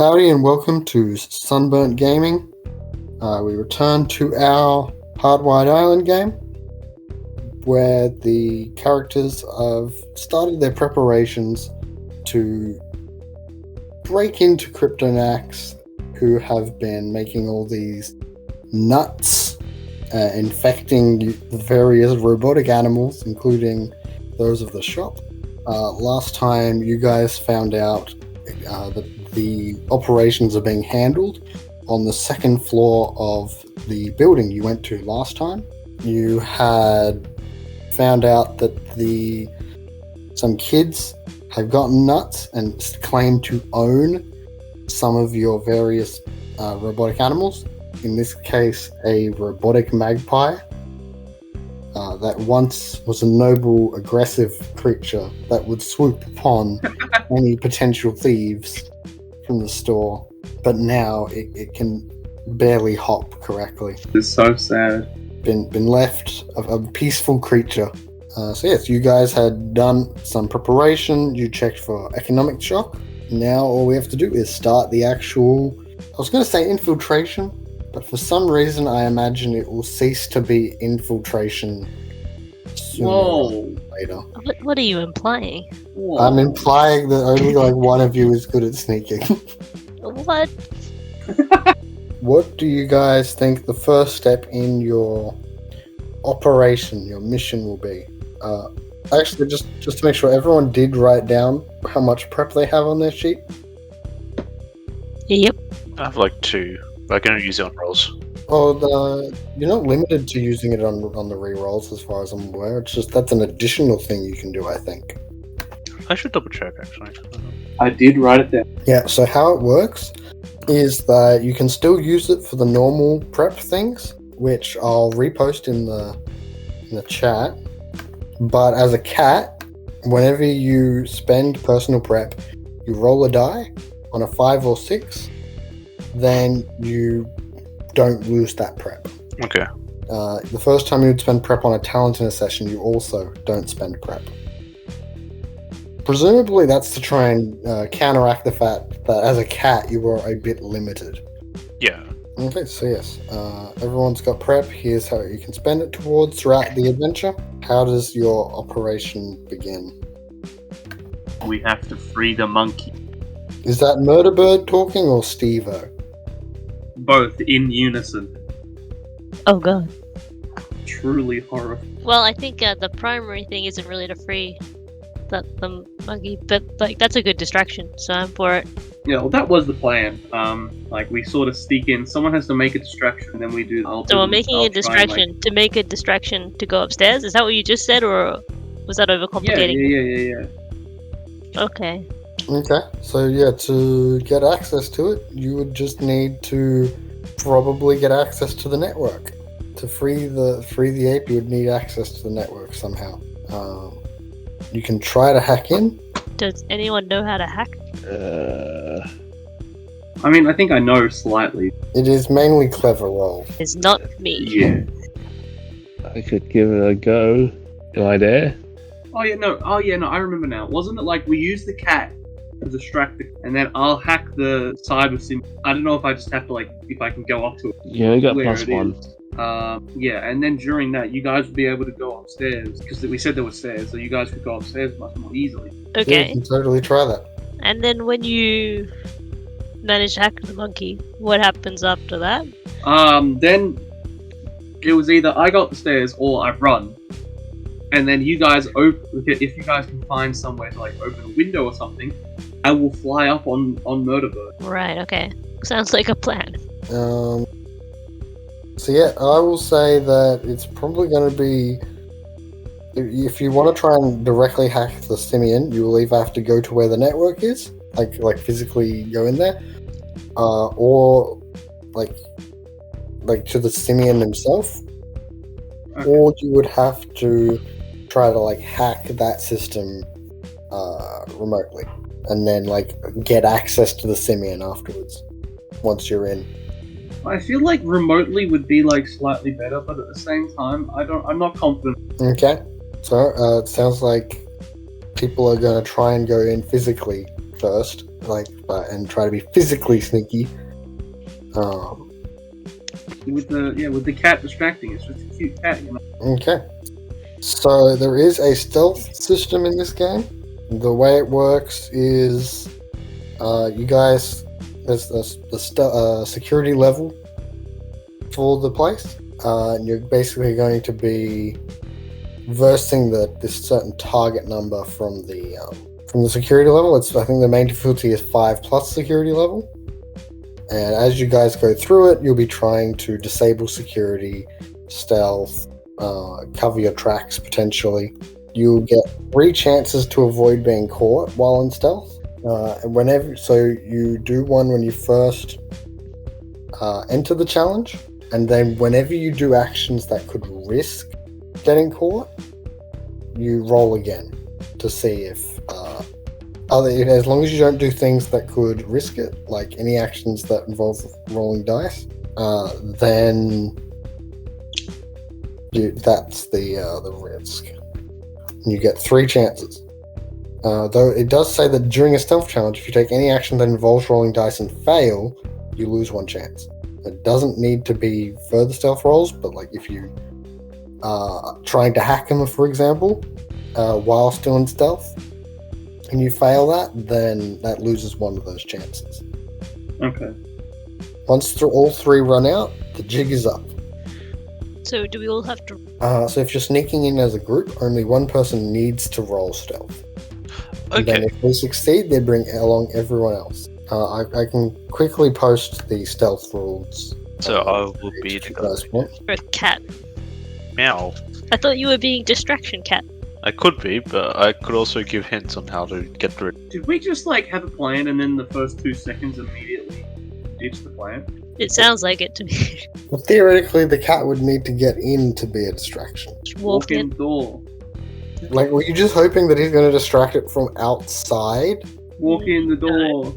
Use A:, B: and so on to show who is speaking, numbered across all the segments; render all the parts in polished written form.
A: Howdy and welcome to Sunburnt Gaming. We return to our Hardwired Island game, where the characters have started their preparations to break into Cryptonacs, who have been making all these nuts, infecting the various robotic animals, including those of the shop. Last time you guys found out that the operations are being handled on the second floor of the building you went to last time. You had found out that some kids have gotten nuts and claim to own some of your various robotic animals. In this case, a robotic magpie that once was a noble, aggressive creature that would swoop upon any potential thieves from the store, but now it can barely hop correctly.
B: It's so sad.
A: Been left a peaceful creature. So yes, you guys had done some preparation. You checked for economic shock. Now all we have to do is start the actual, I was going to say infiltration, but for some reason I imagine it will cease to be infiltration sooner or later.
C: What are you implying?
B: Whoa.
A: I'm implying that only one of you is good at sneaking.
C: What?
A: What do you guys think the first step in your operation, your mission will be? Actually, just to make sure, everyone did write down how much prep they have on their sheet?
C: Yep.
D: I have like 2. But I can only use it on rolls.
A: Oh, you're not limited to using it on the rerolls, as far as I'm aware. It's just that's an additional thing you can do, I think.
D: I should double check actually.
B: I did write it down.
A: Yeah, so how it works is that you can still use it for the normal prep things, which I'll repost in the chat. But as a cat, whenever you spend personal prep, you roll a die on a 5 or 6, then you don't lose that prep.
D: Okay.
A: The first time you would spend prep on a talent in a session, you also don't spend prep. Presumably that's to try and counteract the fact that as a cat you were a bit limited.
D: Yeah.
A: Okay, so yes, everyone's got prep. Here's how you can spend it towards throughout the adventure. How does your operation begin?
B: We have to free the monkey.
A: Is that Murderbird talking or Steve-O?
B: Both in unison.
C: Oh god.
B: Truly horrifying.
C: Well, I think the primary thing isn't really to free the monkey, but that's a good distraction, so I'm for it.
B: Yeah, well, that was the plan. We sort of sneak in. Someone has to make a distraction, and then we do.
C: So we're making a distraction to make a distraction to go upstairs. Is that what you just said, or was that overcomplicating?
B: Yeah.
C: Okay.
A: Okay, so yeah, to get access to it, you would just need to probably get access to the network. To free the ape, you would need access to the network somehow. You can try to hack in.
C: Does anyone know how to hack?
B: I mean, I think I know slightly.
A: It is mainly clever roll.
C: It's not me.
B: Yeah.
E: I could give it a go. Do I dare?
B: Oh yeah, no, I remember now. Wasn't it like we use the cat to distract it, and then I'll hack the cyber sim? I don't know if I just have to if I can go up to it.
E: Yeah, we got
B: where
E: plus
B: it
E: 1.
B: is. Yeah, and then during that, you guys would be able to go upstairs, because we said there were stairs, so you guys could go upstairs much more easily.
A: Yeah,
C: Okay.
A: you can totally try that.
C: And then when you manage to hack the monkey, what happens after that?
B: Then it was either I got the stairs or I run, and then you guys if you guys can find somewhere to open a window or something, I will fly up on Murderbird.
C: Right, okay. Sounds like a plan.
A: So yeah, I will say that it's probably going to be, if you want to try and directly hack the Simian, you will either have to go to where the network is, like physically go in there, or like to the Simian himself,
B: Okay.
A: or you would have to try to hack that system remotely, and then get access to the Simian afterwards once you're in.
B: I feel like remotely would be slightly better, but at the same time, I'm not confident.
A: Okay, so it sounds like people are going to try and go in physically first, and try to be physically sneaky.
B: With the cat distracting. It's just a cute cat, you know.
A: Okay. So there is a stealth system in this game. The way it works is, you guys, there's the security level for the place. And you're basically going to be versing this certain target number from the security level. I think the main difficulty is 5+ security level. And as you guys go through it, you'll be trying to disable security, stealth, cover your tracks potentially. You'll get 3 chances to avoid being caught while in stealth. So you do one when you first enter the challenge, and then whenever you do actions that could risk getting caught, you roll again to see if as long as you don't do things that could risk it, like any actions that involve rolling dice, then that's the risk. And you get 3 chances. Though it does say that during a stealth challenge, if you take any action that involves rolling dice and fail, you lose 1 chance. It doesn't need to be further stealth rolls, but like if you are trying to hack them, for example, while still in stealth, and you fail that, then that loses 1 of those chances.
B: Okay.
A: Once all 3 run out, the jig is up.
C: So do we all have to?
A: So if you're sneaking in as a group, only 1 person needs to roll stealth. And then
D: Okay.
A: if they succeed, they bring along everyone else. I can quickly post the stealth rules.
D: So I will be
A: if
D: the
A: you guys
D: guy.
A: want.
C: Or a cat?
D: Meow.
C: I thought you were being distraction cat.
D: I could be, but I could also give hints on how to get through it.
B: Did we just have a plan and then the first 2 seconds immediately ditch the plan?
C: It sounds like it to me.
A: Well, theoretically, the cat would need to get in to be a distraction.
C: Just
B: Walk
C: walk
B: in
C: in.
B: door.
A: Like, were you just hoping that he's going to distract it from outside?
B: Walk in the door.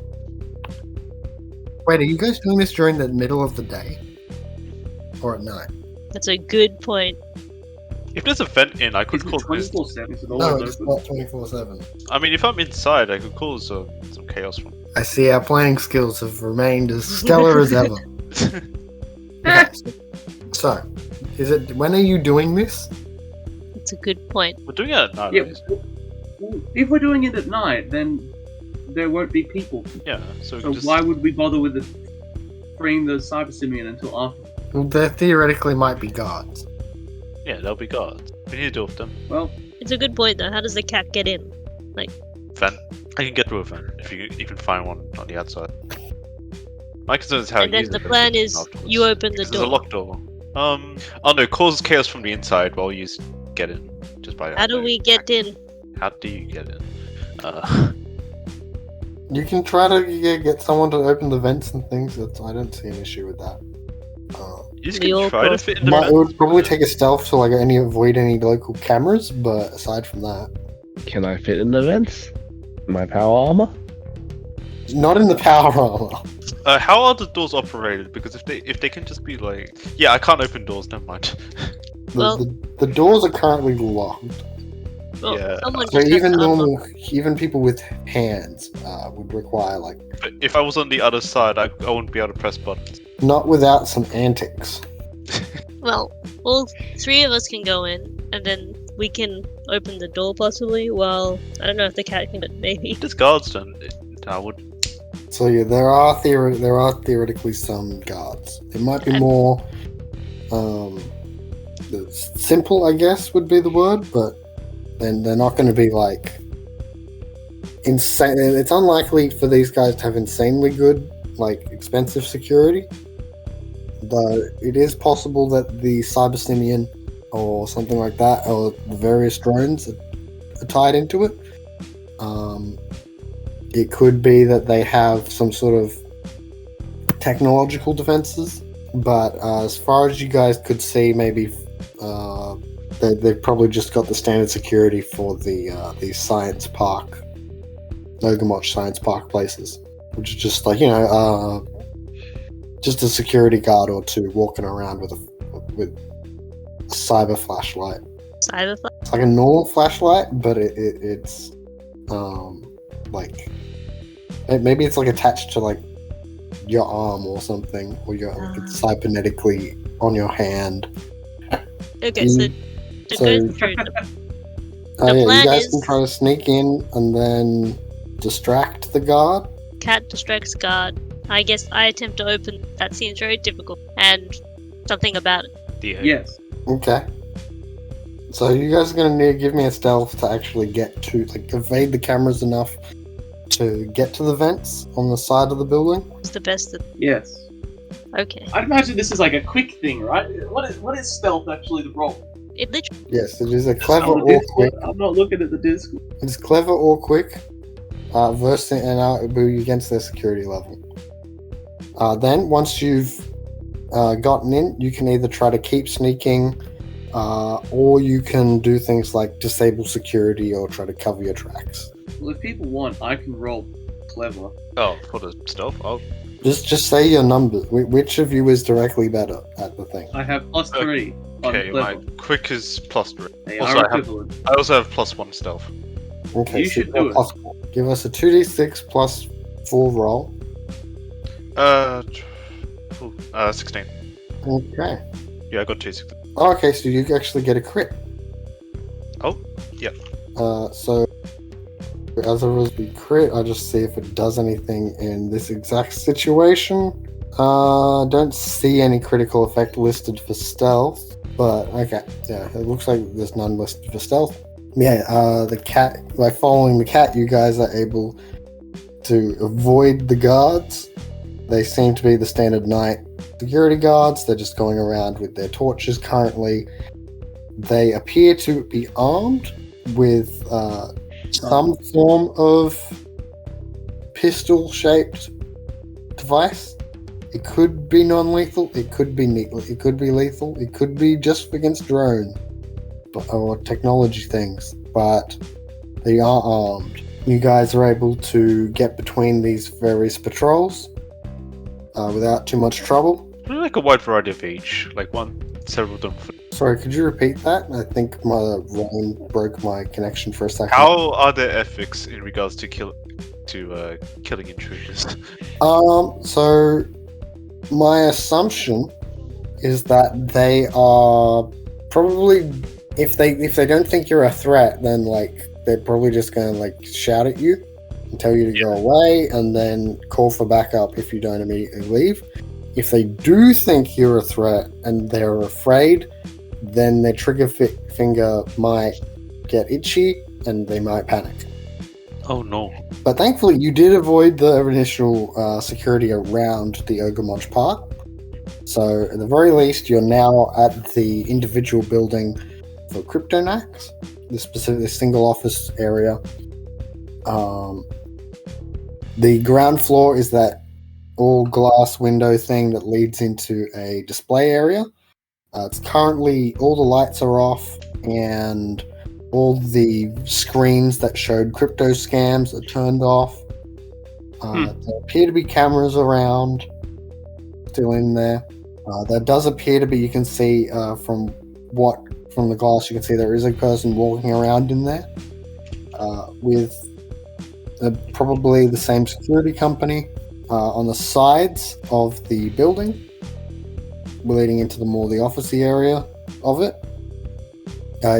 A: Wait, are you guys doing this during the middle of the day? Or at night?
C: That's a good point.
D: If there's a vent in, I could
B: Is it
D: cause.
B: 24/7? Is it
A: No,
B: always
A: it's
B: open?
A: not 24/7.
D: I mean, if I'm inside, I could cause some chaos from.
A: I see our planning skills have remained as stellar as ever. Okay, so, when are you doing this?
C: That's a good point.
D: We're doing it at night.
B: Yeah.
D: at least.
B: Well, if we're doing it at night, then there won't be people.
D: Yeah. So, we
B: So
D: can just.
B: why would we bother with freeing the cyber simian until after?
A: Well, there theoretically might be guards.
D: Yeah, there'll be guards. We need to deal with them.
B: Well,
C: It's a good point though. How does the cat get in?
D: Vent. I can get through a vent if you can find one on the outside. My concern is how
C: And
D: you
C: then
D: use
C: the
D: it
C: plan is
D: afterwards.
C: you open the
D: Because There's a
C: door.
D: locked door. Oh no, causes chaos from the inside while you get in. Just by
C: How do we get in?
D: How do you get in?
A: You can try to get someone to open the vents and things. I don't see an issue with that.
D: You just
C: We
D: can
C: all
D: try to
C: go-
D: fit in the
A: It
D: vent.
A: would probably take a stealth to avoid any local cameras, but aside from that,
E: Can I fit in the vents? My power armor?
A: not in the power armor.
D: How are the doors operated? Because if they can just be like, yeah, I can't open doors. Never mind.
C: Well-
A: The doors are currently locked.
C: Well,
D: Yeah.
C: someone
A: So
C: just has
A: even
C: to unlock.
A: even people with hands would require
D: But if I was on the other side, I wouldn't be able to press buttons.
A: not without some antics.
C: Well, all 3 of us can go in, and then we can open the door possibly. Well, I don't know if the cat can, but maybe.
D: There's guards then. I would.
A: So yeah, there are theoretically some guards. It might be
C: I'm-
A: more simple, I guess, would be the word, but then they're not going to be insane. It's unlikely for these guys to have insanely good, expensive security. Though it is possible that the Cyber Simian or something like that, or the various drones are tied into it. It could be that they have some sort of technological defenses, but as far as you guys could see, maybe they've probably just got the standard security for the science park, Nogamoch Science Park places, which is just just a security guard or 2 walking around with a cyber flashlight.
C: Cyber
A: It's like a normal flashlight, but it's Maybe it's like attached to like your arm or something, or it's cybernetically on your hand.
C: Okay, so to
A: So-
C: go through the
A: You
C: plan
A: guys
C: is
A: can try to sneak in and then distract the guard.
C: cat distracts guard. I guess I attempt to open. That seems very difficult. And something about it.
B: Yes.
A: Okay. So you guys are gonna need to give me a stealth to actually get to, like, evade the cameras enough to get to the vents on the side of the building.
C: It's the best.
B: Yes.
C: Okay.
B: I'd imagine this is like a quick thing, right? What is stealth actually the role?
C: It literally.
A: Yes, it is a clever
B: On the
A: or
B: Discord,
A: quick.
B: I'm not looking at the Discord.
A: It's clever or quick. Versus and it'll be against their security level. Then once you've gotten in, you can either try to keep sneaking, or you can do things like disable security or try to cover your tracks.
B: Well, if people want, I can roll clever.
D: Oh, for the stealth? Oh,
A: Just say your numbers. Which of you is directly better at the thing?
B: I have +3 on
D: okay.
B: clever.
D: My quick is +3.
B: They
D: Also,
B: are
D: I have-
B: equivalent.
D: I also have +1 stealth.
A: Okay,
B: You
A: so
B: should
A: you've got
B: do it.
A: +4. Give us a 2d6 plus 4 roll.
D: 16.
A: Okay.
D: Yeah, I got 2 6.
A: Okay, so you actually get a crit.
D: Oh, yeah.
A: So as a result of the crit, I'll just see if it does anything in this exact situation. Don't see any critical effect listed for stealth, but okay, yeah, it looks like there's none listed for stealth. Yeah, the cat, by following the cat, you guys are able to avoid the guards. They seem to be the standard night security guards. They're just going around with their torches currently. They appear to be armed with some form of pistol-shaped device. It could be non-lethal. It could be it could be lethal. It could be just against drones or technology things. But they are armed. You guys are able to get between these various patrols without too much trouble.
D: Like a wide variety of each. Like several of them.
A: Sorry, could you repeat that? I think my rain broke my connection for a second.
D: How are their ethics in regards to killing intruders?
A: So my assumption is that they are probably, if they don't think you're a threat, then like they're probably just gonna like shout at you and tell you to go away, and then call for backup if you don't immediately leave. If they do think you're a threat and they're afraid, then their trigger finger might get itchy and they might panic.
D: Oh no.
A: But thankfully, you did avoid the initial security around the Ogre Park. So at the very least, you're now at the individual building for CryptoNax, this single office area. The ground floor is that all glass window thing that leads into a display area. It's currently, all the lights are off and all the screens that showed crypto scams are turned off. There appear to be cameras around, still in there. There does appear to be, you can see from the glass, you can see there is a person walking around in there with probably the same security company on the sides of the building, leading into the officey area of it.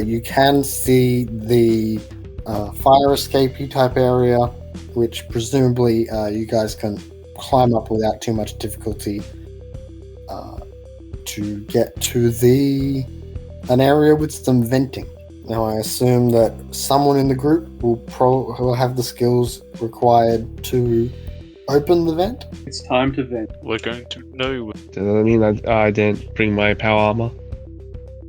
A: You can see the fire escapey type area, which presumably you guys can climb up without too much difficulty to get to an area with some venting. Now, I assume that someone in the group will have the skills required to open the vent.
B: It's time to vent.
D: We're going to know.
E: Does that mean I didn't bring my power armor?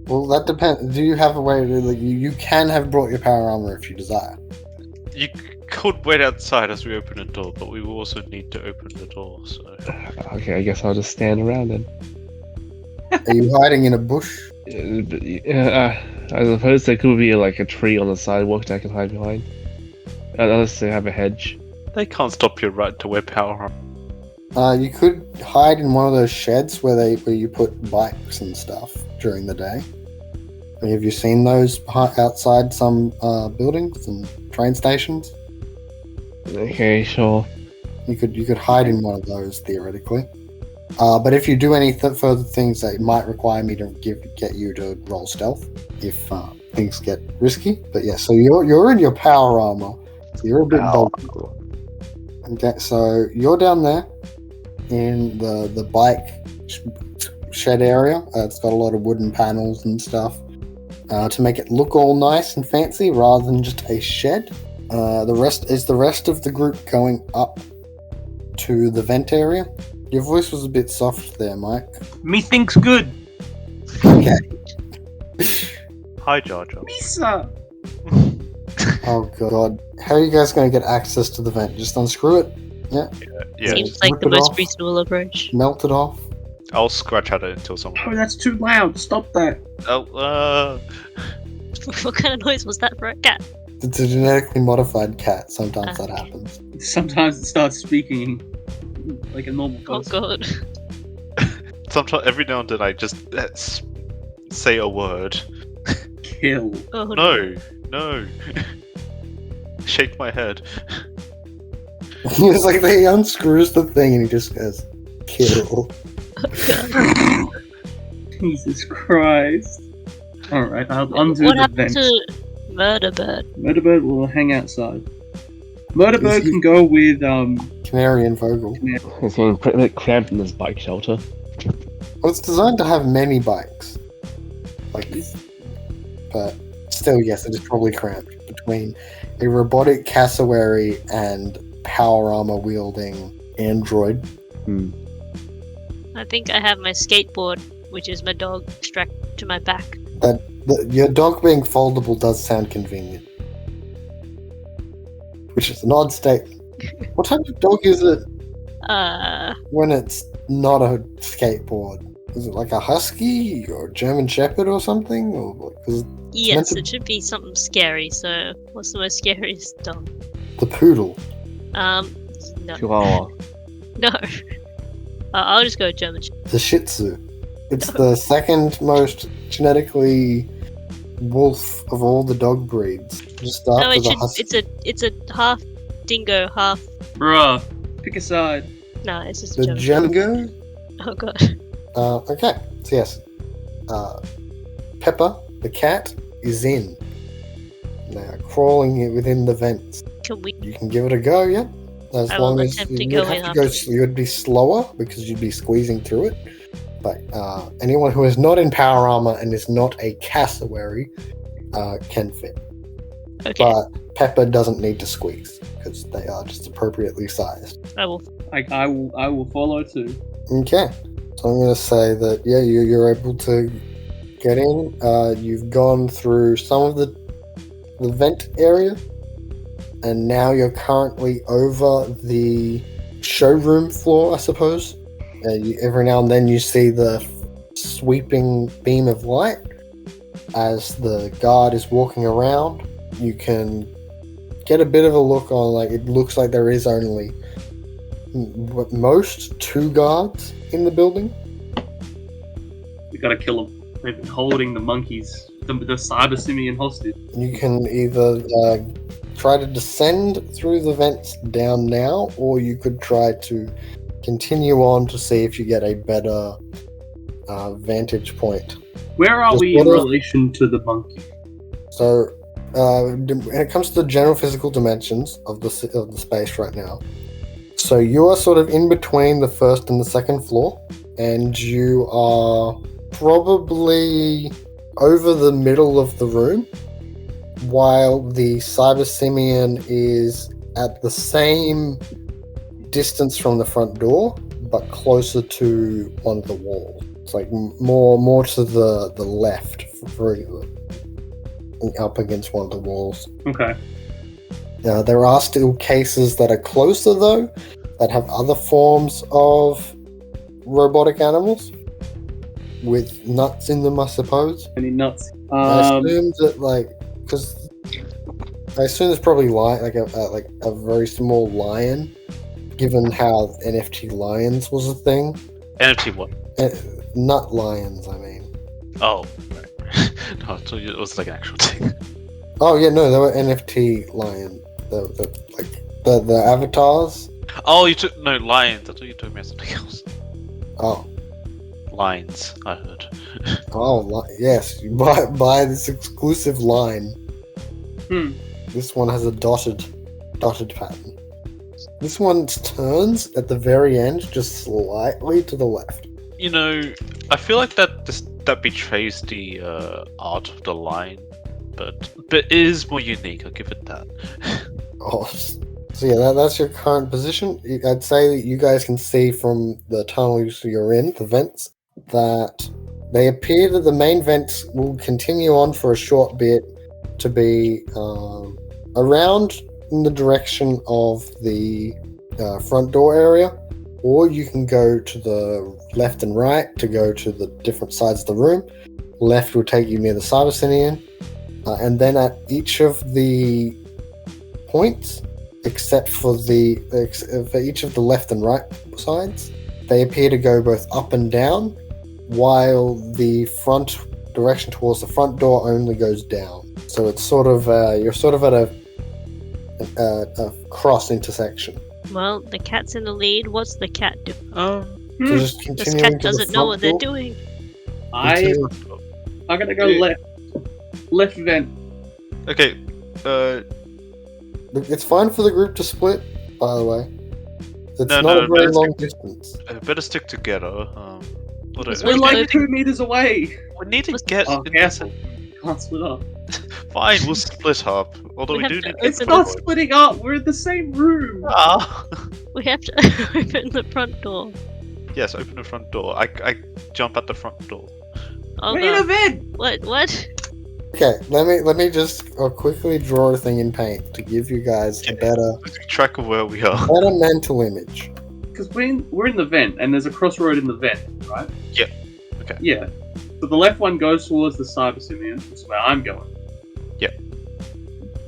A: Well, that depends. Do you have a way to, like, you can have brought your power armor if you desire.
D: You could wait outside as we open the door, but we will also need to open the door, so...
E: Okay, I guess I'll just stand around then.
A: Are you hiding in a bush?
E: I suppose there could be like a tree on the sidewalk that I can hide behind. Unless they have a hedge.
D: They can't stop your right to wear power armor.
A: You could hide in one of those sheds where you put bikes and stuff during the day. Have you seen those outside some buildings and train stations?
E: Okay, sure.
A: You could hide in one of those theoretically. But if you do any further things that might require me to get you to roll stealth, if things get risky. But yeah, so you're in your power armor. So you're a bit bulky. Okay, so you're down there in the bike shed area. It's got a lot of wooden panels and stuff to make it look all nice and fancy rather than just a shed. The rest of the group going up to the vent area. Your voice was a bit soft there, Mike.
B: Methinks good.
A: Okay.
D: Hi, Jar Jar.
B: Misa.
A: Oh god. How are you guys going to get access to the vent? Just unscrew it? Yeah.
C: Seems like
A: Rip
C: the
A: it
C: most
A: off.
C: reasonable approach.
A: Melt it off.
D: I'll scratch at it until someone.
B: Oh, that's too loud. Stop that.
D: Oh,
C: What kind of noise was that for a cat?
A: It's a genetically modified cat. Sometimes that
C: Okay.
A: happens.
B: Sometimes it starts speaking like a normal
C: Oh
B: person.
C: god.
D: sometimes every now and then I just say a word.
B: Kill.
C: Oh
D: No. Shake my head.
A: It's like he unscrews the thing and he just goes, kill.
B: Jesus Christ. Alright, I'll undo
C: What
B: the
C: happened
B: vent.
C: to Murderbird?
B: Murderbird will hang outside. Murderbird
A: Is he-
B: can go with
A: Canary and Vogel.
E: It's getting pretty bit cramped in this bike shelter.
A: Well, it's designed to have many bikes. But still, yes, it is probably cramped between a robotic cassowary and power armor wielding android.
C: I think I have my skateboard, which is my dog, strapped to my back.
A: Your dog being foldable does sound convenient. Which is an odd statement. What type of dog is it when it's not a skateboard? Is it like a husky or a German Shepherd or something? Or is it
C: Yes,
A: to-
C: it should be something scary. So, what's the most scariest dog?
A: the poodle?
C: No,
E: Chihuahua.
C: no. I'll just go German.
A: The Shih Tzu. It's the second most genetically wolf of all the dog breeds. Just
C: No,
A: after the husky.
C: it's a half dingo, half.
B: bruh. Pick a side.
C: No, it's just a
A: The
C: German.
A: Django.
C: Oh god.
A: Okay, so yes. Pepper, the cat, is in. Now, crawling within the vents.
C: Can we?
A: You can give it a go, yeah? As
C: I will
A: long as
C: attempt
A: you
C: to
A: would
C: go
A: have
C: in
A: to go,
C: after.
A: you would be slower because you'd be squeezing through it. But anyone who is not in power armor and is not a cassowary can fit.
C: Okay,
A: But Pepper doesn't need to squeeze because they are just appropriately sized.
C: I will.
B: I will follow too.
A: Okay, so I'm going to say that yeah, you're able to get in. You've gone through some of the vent area, and now you're currently over the showroom floor, I suppose. Every now and then you see the sweeping beam of light as the guard is walking around. You can get a bit of a look on, like, it looks like there is only at most 2 guards in the building.
B: We gotta kill them. They've been holding the monkeys, the cyber simian hostage.
A: You can either try to descend through the vents down now, or you could try to continue on to see if you get a better vantage point.
B: Where are
A: Just
B: we in
A: what are-
B: relation to the monkey?
A: So, when it comes to the general physical dimensions of the space right now, so you are sort of in between the first and the second floor, and you are probably over the middle of the room, while the cyber simian is at the same distance from the front door, but closer to one of the walls. It's like more to the left, up against one of the walls.
B: Okay.
A: There are still cases that are closer, though, that have other forms of robotic animals with nuts in them, I suppose.
B: Any nuts?
A: I assume that, like, because I assume there's probably like a very small lion, given how NFT lions was a thing.
D: NFT what?
A: Nut lions, I mean.
D: Oh, right. No, I thought it was like an actual thing.
A: Oh yeah, no, they were NFT lion. The avatars
D: Oh, you took no lions. I thought you told me something else.
A: Oh,
D: Lines, I heard.
A: yes. You buy this exclusive line.
B: Hmm.
A: This one has a dotted pattern. This one turns at the very end, just slightly to the left.
D: You know, I feel like that betrays the art of the line, but it is more unique. I'll give it that.
A: Oh, so yeah, that's your current position. I'd say that you guys can see from the tunnels you're in, the vents, that they appear that the main vents will continue on for a short bit to be around in the direction of the front door area, or you can go to the left and right to go to the different sides of the room. Left will take you near the Cybersinian, and then at each of the points, except for for each of the left and right sides, they appear to go both up and down, while the front direction towards the front door only goes down. So it's sort of you're sort of at a cross intersection.
C: Well, the cat's in the lead. What's the cat do?
A: So just
C: This
A: continuing
C: cat
A: to the
C: doesn't know what they're
A: front door.
C: doing.
B: I'm gonna go left. Left vent.
D: Okay.
A: It's fine for the group to split, by the way. It's
D: No,
A: not a very
D: let's
A: long distance.
D: Better stick together. What
C: It's
D: do-
B: We're
C: Wait,
B: like 2 meters away.
D: we need to get.
B: Oh, careful. Can't split up.
D: Fine, we'll split up. Although
C: We
D: we
C: have
D: do
C: to
D: need
B: It's
C: open
B: not
C: the-
B: splitting up. We're in the same room.
D: Ah.
C: We have to open the front door.
D: Yes, open the front door. I jump at the front door.
C: Oh
B: We're in a
C: god.
B: vent.
C: What?
A: Okay, let me just quickly draw a thing in paint to give you guys a better
D: Losing track of where we are.
A: mental image.
B: Because we're in the vent, and there's a crossroad in the vent, right?
D: Yeah. Okay.
B: Yeah. So the left one goes towards the Cyber Simian, which is where I'm going.
D: Yeah.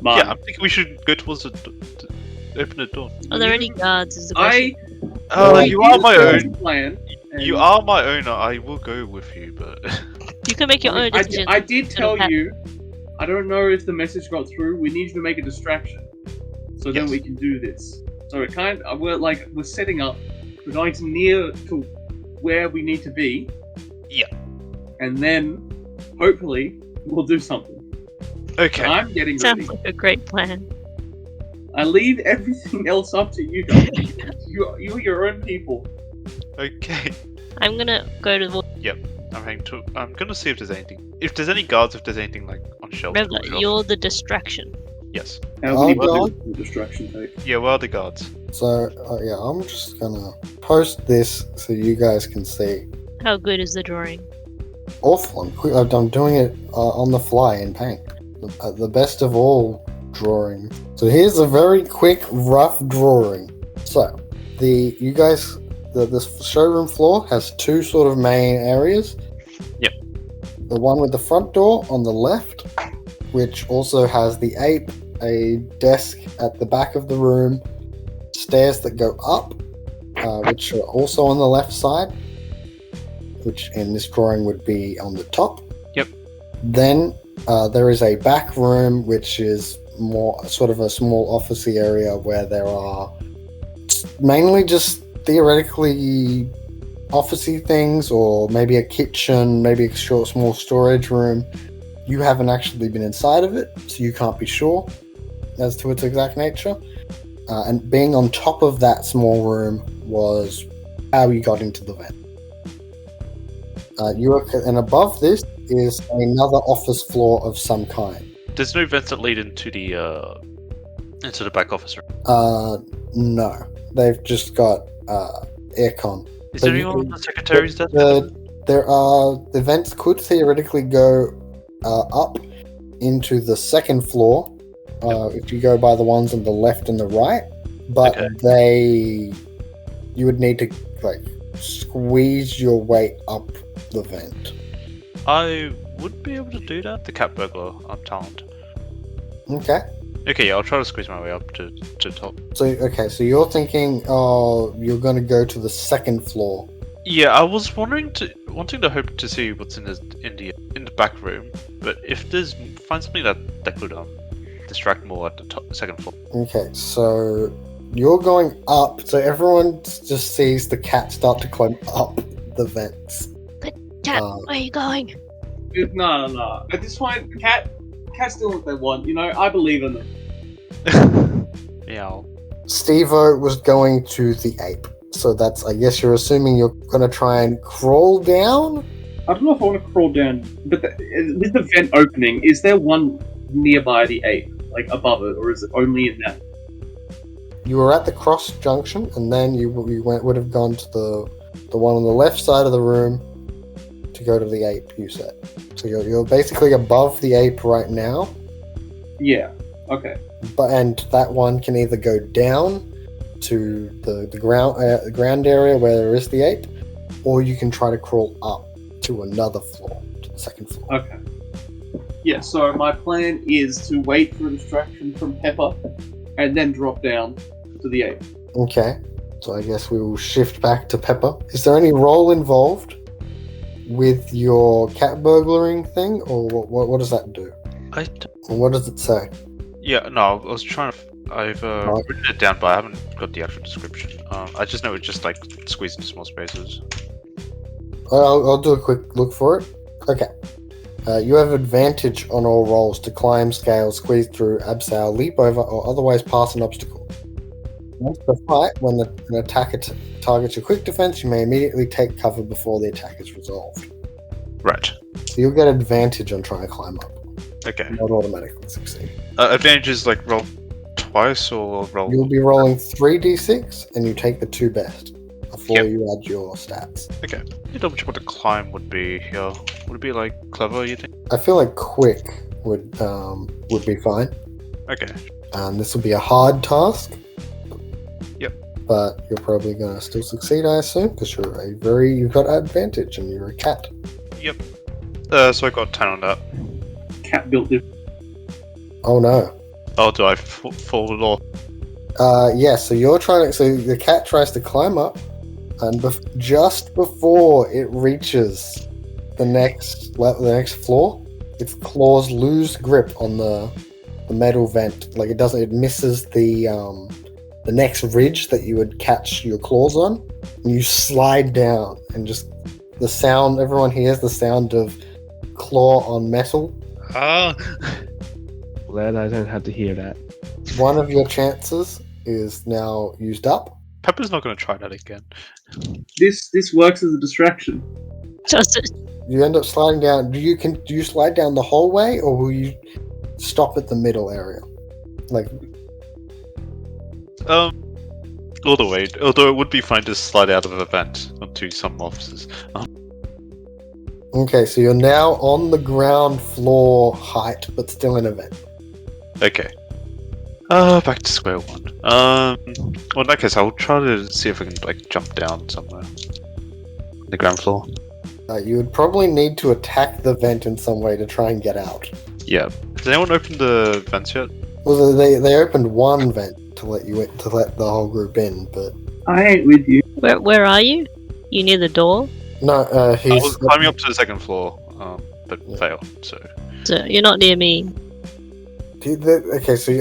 B: Mine.
D: Yeah, I'm thinking we should go towards the open the door.
C: Are there any guards? Is the question.
A: Oh,
D: You are my own.
B: Plan, and
D: You are my owner. I will go with you, but
C: You can make your own decisions.
B: I did tell
C: It'll
B: you. I don't know if the message got through. We need you to make a distraction, so then
D: Yes.
B: we can do this. So it we're setting up. We're going to near to where we need to be.
D: Yeah.
B: And then hopefully we'll do something.
D: okay.
B: I'm getting ready.
C: Sounds like a great plan.
B: I leave everything else up to you guys. You're your own people.
D: Okay.
C: I'm gonna go to the
D: I'm gonna see if there's anything. If there's any guards, if there's anything like on shelves.
C: Revler. You're the distraction.
D: Yes.
B: How
A: Oh,
B: many
A: God.
B: will distraction take?
D: Yeah. Where are the guards?
A: So yeah, I'm just gonna post this so you guys can see.
C: How good is the drawing?
A: Awful. I'm doing it on the fly in paint. The best of all drawing. So here's a very quick, rough drawing. So the showroom floor has two sort of main areas.
D: Yep.
A: The one with the front door on the left, which also has the ape, a desk at the back of the room, stairs that go up, which are also on the left side, which in this drawing would be on the top.
D: Yep.
A: Then there is a back room, which is more sort of a small officey area where there are mainly just theoretically officey things, or maybe a kitchen, maybe a small storage room. You haven't actually been inside of it, so you can't be sure as to its exact nature. And being on top of that small room was how you got into the vent. And above this is another office floor of some kind.
D: There's no vents that lead into the back office room.
A: No, they've just got aircon.
D: Is
A: But
D: there
A: you
D: anyone on
A: can-
D: the secretary's desk?
A: The vents could theoretically go up into the second floor if you go by the ones on the left and the right, but
D: Okay.
A: you would need to like squeeze your way up the vent.
D: I would be able to do that. The cat burglar, I'm talent.
A: Okay.
D: Okay, yeah, I'll try to squeeze my way up to top.
A: So you're thinking, you're going to go to the second floor.
D: Yeah, I was wanting to hope to see what's in the back room, but if find something that could distract more at the second floor.
A: Okay, so You're going up, so everyone just sees the cat start to climb up the vents.
C: Cat, where are you going?
B: No. At this point, cat's doing what they want. You know, I believe in them.
D: Meow.
A: Steve-O was going to the ape. So that's, I guess you're assuming you're going to try and crawl down?
B: I don't know if I want to crawl down, but with the vent opening, is there one nearby the ape, like above it, or is it only in that?
A: You were at the cross junction, and then you would have gone to the one on the left side of the room to go to the ape, you said. So you're basically above the ape right now.
B: Yeah, okay.
A: And that one can either go down to the ground area where there is the ape, or you can try to crawl up to another floor, to the second floor.
B: Okay. Yeah, so my plan is to wait for a distraction from Pepper, and then drop down to the ape.
A: Okay, so I guess we will shift back to Pepper. Is there any role involved with your cat burglaring thing, or what does that do? Or what does it say?
D: Yeah, no, I was trying to. I've written it down, but I haven't got the actual description. I just know it's just like squeezed into small spaces.
A: I'll do a quick look for it. Okay. You have advantage on all rolls to climb, scale, squeeze through, abseil, leap over, or otherwise pass an obstacle. Once the fight, when an attacker targets your quick defense, you may immediately take cover before the attack is resolved.
D: Right.
A: So you'll get advantage on trying to climb up.
D: Okay.
A: Not automatically succeed.
D: Advantage is like roll twice or roll.
A: You'll be rolling 3d6, and you take the two best before you add your stats.
D: Okay. You double check what the climb would be here. Would it be like clever, you think?
A: I feel like quick would be fine.
D: Okay.
A: This will be a hard task.
D: Yep.
A: But you're probably gonna still succeed, I assume, because you've got advantage and you're a cat.
D: Yep. So I got 10 on that.
B: Cat built it.
A: Oh no.
D: Oh, do I fall off?
A: Yeah. So the cat tries to climb up, and just before it reaches the next floor, its claws lose grip on the metal vent. Like it misses the next ridge that you would catch your claws on, and you slide down, and just the sound, everyone hears the sound of claw on metal.
D: Ah.
E: Glad I don't have to hear that.
A: One of your chances is now used up.
D: Pepper's not going to try that again.
B: This works as a distraction.
C: Just
A: You end up sliding down. Do you slide down the whole way, or will you stop at the middle area? Like,
D: All the way. Although it would be fine to slide out of an event onto some offices.
A: okay, so you're now on the ground floor height, but still in a vent.
D: Okay. Back to square one. Well, in that case, I'll try to see if I can like jump down somewhere. The ground floor.
A: You would probably need to attack the vent in some way to try and get out.
D: Yeah. Has anyone opened the vents yet?
A: Well, they opened one vent to let the whole group in, but
B: I ain't with you.
C: where are you? You near the door?
A: no,
D: I
A: he's
D: was climbing up to the second floor, but failed. So.
C: So you're not near me.
A: okay. So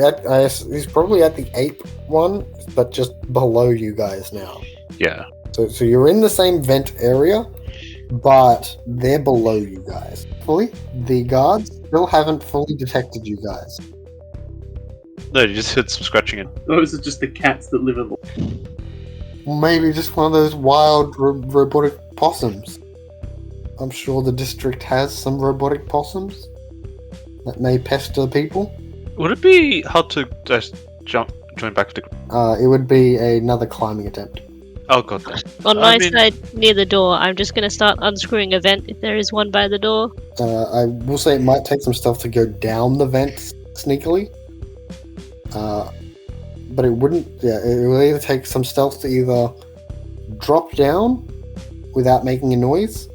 A: he's probably at the ape one, but just below you guys now.
D: Yeah.
A: So you're in the same vent area, but they're below you guys. The guards still haven't fully detected you guys.
D: No, you just heard some scratching in.
B: Those are just the cats that live in the...
A: Maybe just one of those wild robotic possums. I'm sure the district has some robotic possums that may pester people.
D: Would it be hard to just join back to the...
A: It would be another climbing attempt.
D: Oh god damn.
C: On my side, near the door, I'm just gonna start unscrewing a vent if there is one by the door.
A: I will say it might take some stealth to go down the vent sneakily. But it wouldn't. Yeah, it will either take some stealth to either drop down without making a noise,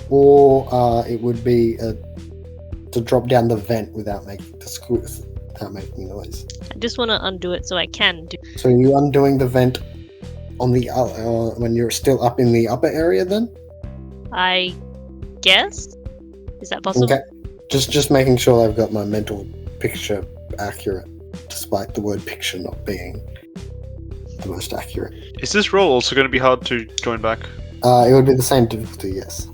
A: or it would be to drop down the vent without making a noise.
C: I just want to undo it so I can do.
A: So you're undoing the vent on the when you're still up in the upper area, then?
C: I guess. Is that possible?
A: Okay. Just making sure I've got my mental picture accurate, despite the word picture not being the most accurate.
D: Is this roll also going to be hard to join back?
A: It would be the same difficulty, yes.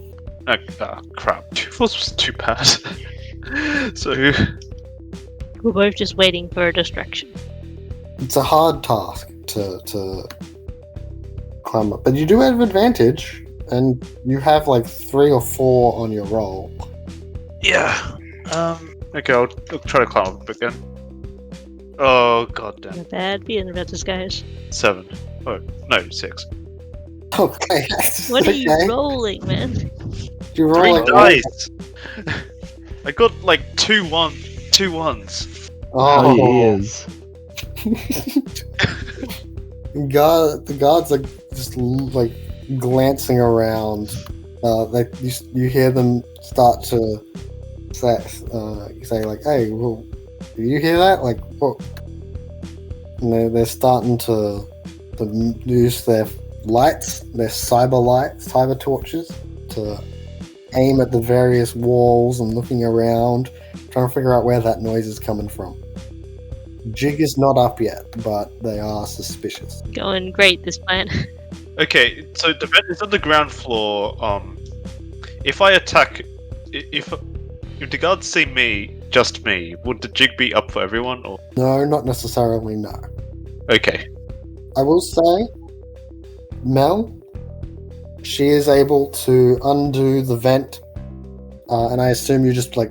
D: Crap. 2 4 was too bad. So,
C: We're both just waiting for a distraction.
A: It's a hard task to climb up, but you do have advantage, and you have like 3 or 4 on your roll.
D: yeah. Okay, I'll try to climb up again. Oh, goddamn.
C: Not bad being about this, guys.
D: 7. Oh, no, 6.
A: Okay.
C: What are
A: okay.
C: you rolling, man?
A: You
D: 3
A: roll
D: dice! I got like 2 ones.
A: Oh,
E: he is.
A: The guards are just like glancing around. Like you hear them start to say like, "Hey, well, do you hear that? Like, what?" And they're starting to use their lights, their cyber torches, to aim at the various walls and looking around, trying to figure out where that noise is coming from. Jig is not up yet, but they are suspicious.
C: Going great, this plan.
D: Okay, so the vent is on the ground floor. If I attack, if the guards see me, just me, would the jig be up for everyone? Or
A: No, not necessarily, no.
D: okay,
A: I will say, Mel, she is able to undo the vent, and I assume you just like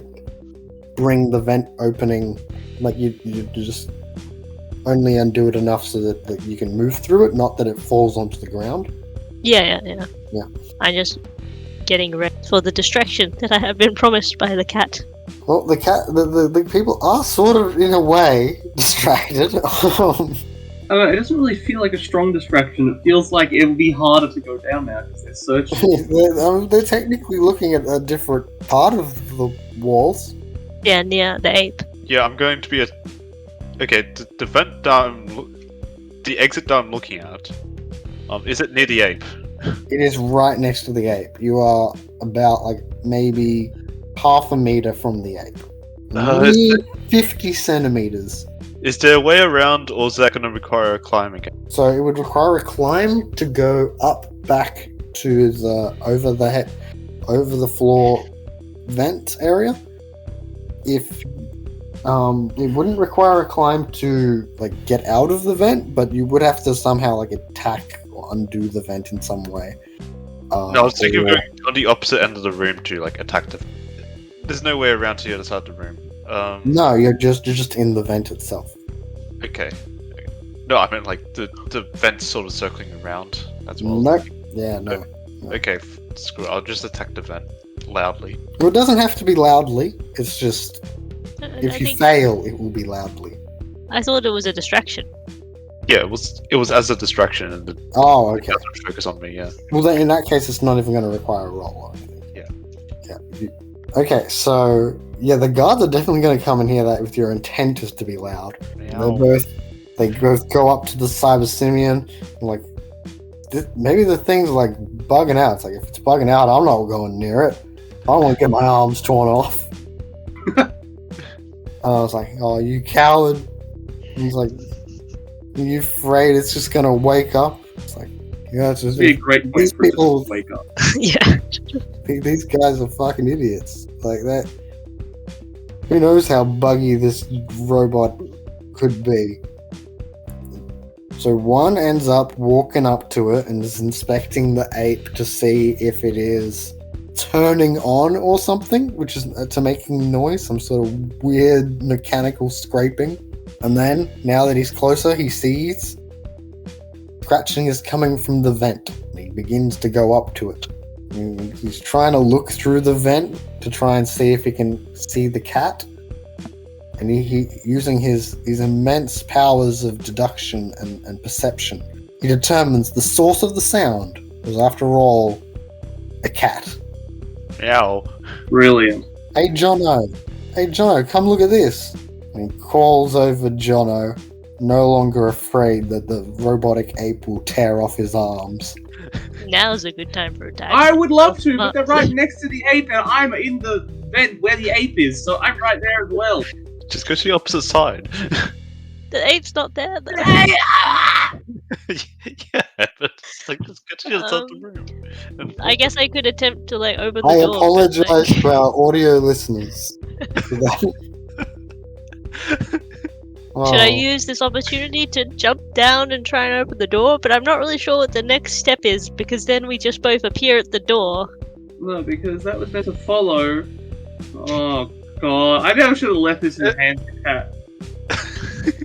A: bring the vent opening, like you just only undo it enough so that you can move through it, not that it falls onto the ground.
C: Yeah.
A: Yeah.
C: I'm just getting ready for the distraction that I have been promised by the cat.
A: Well, the people are sort of in a way distracted.
B: I don't know, it doesn't really feel like a strong distraction. It feels like it would be harder to go down now because they're searching.
A: They're technically looking at a different part of the walls.
C: Yeah, near the ape.
D: yeah, I'm going to be a. Okay, the vent the exit that I'm looking at. Is it near the ape?
A: It is right next to the ape. You are about like maybe half a meter from the ape. Maybe 50 centimeters.
D: Is there a way around, or is that going to require a climb again?
A: So it would require a climb to go up back to the over the floor vent area. If it wouldn't require a climb to like get out of the vent, but you would have to somehow like attack or undo the vent in some way.
D: No, I was thinking of going on the opposite end of the room to like attack the. There's no way around to the other side of the room.
A: No, you're just in the vent itself.
D: Okay. No, I meant like the vent's sort of circling around as well.
A: Nope. Yeah, no.
D: Okay, screw it. I'll just attack the vent loudly.
A: Well, it doesn't have to be loudly. It's just
C: I
A: if you
C: think-
A: fail, it will be loudly.
C: I thought it was a distraction.
D: Yeah, it was as a distraction, and the
A: Oh, okay.
D: guys would focus on me. Yeah.
A: Well, then in that case, it's not even going to require a roll or anything. Yeah. Okay, so yeah, the guards are definitely going to come and hear that if your intent is to be loud.
D: Meow.
A: They both go up to the cyber simian, and like maybe the thing's like bugging out. It's like if it's bugging out, I'm not going near it. I don't want to get my arms torn off. And I was like, "Oh, you coward!" And he's like, "Are you afraid it's just going to wake up?" It's like, yeah, it's just
B: It'd be a great way
A: these
B: for it to
A: people-
B: just wake up.
C: Yeah.
A: these guys are fucking idiots. Like that. Who knows how buggy this robot could be? So one ends up walking up to it and is inspecting the ape to see if it is turning on or something, which is to making noise, some sort of weird mechanical scraping. And then, now that he's closer, he sees scratching is coming from the vent. And he begins to go up to it. And he's trying to look through the vent to try and see if he can see the cat. And he using his immense powers of deduction and perception, he determines the source of the sound was, after all, a cat.
D: Meow.
B: Brilliant.
A: Hey Jono, come look at this. And he crawls over Jono, no longer afraid that the robotic ape will tear off his arms.
C: Now's a good time for attack.
B: I would love to, but they're right next to the ape, and I'm in the vent where the ape is, so I'm right there as well.
D: Just go to the opposite side.
C: The ape's not there. Though.
D: Yeah, but it's like just get yourself the
C: Um,
D: room. And
C: I guess I could attempt to like open the
A: I
C: door. but,
A: apologize
C: like-
A: to our audio listeners for that.
C: Should I
A: Oh,
C: use this opportunity to jump down and try and open the door? But I'm not really sure what the next step is because then we just both appear at the door.
B: No, because that was meant to follow. Oh god, I never should have left this in the hands of the cat.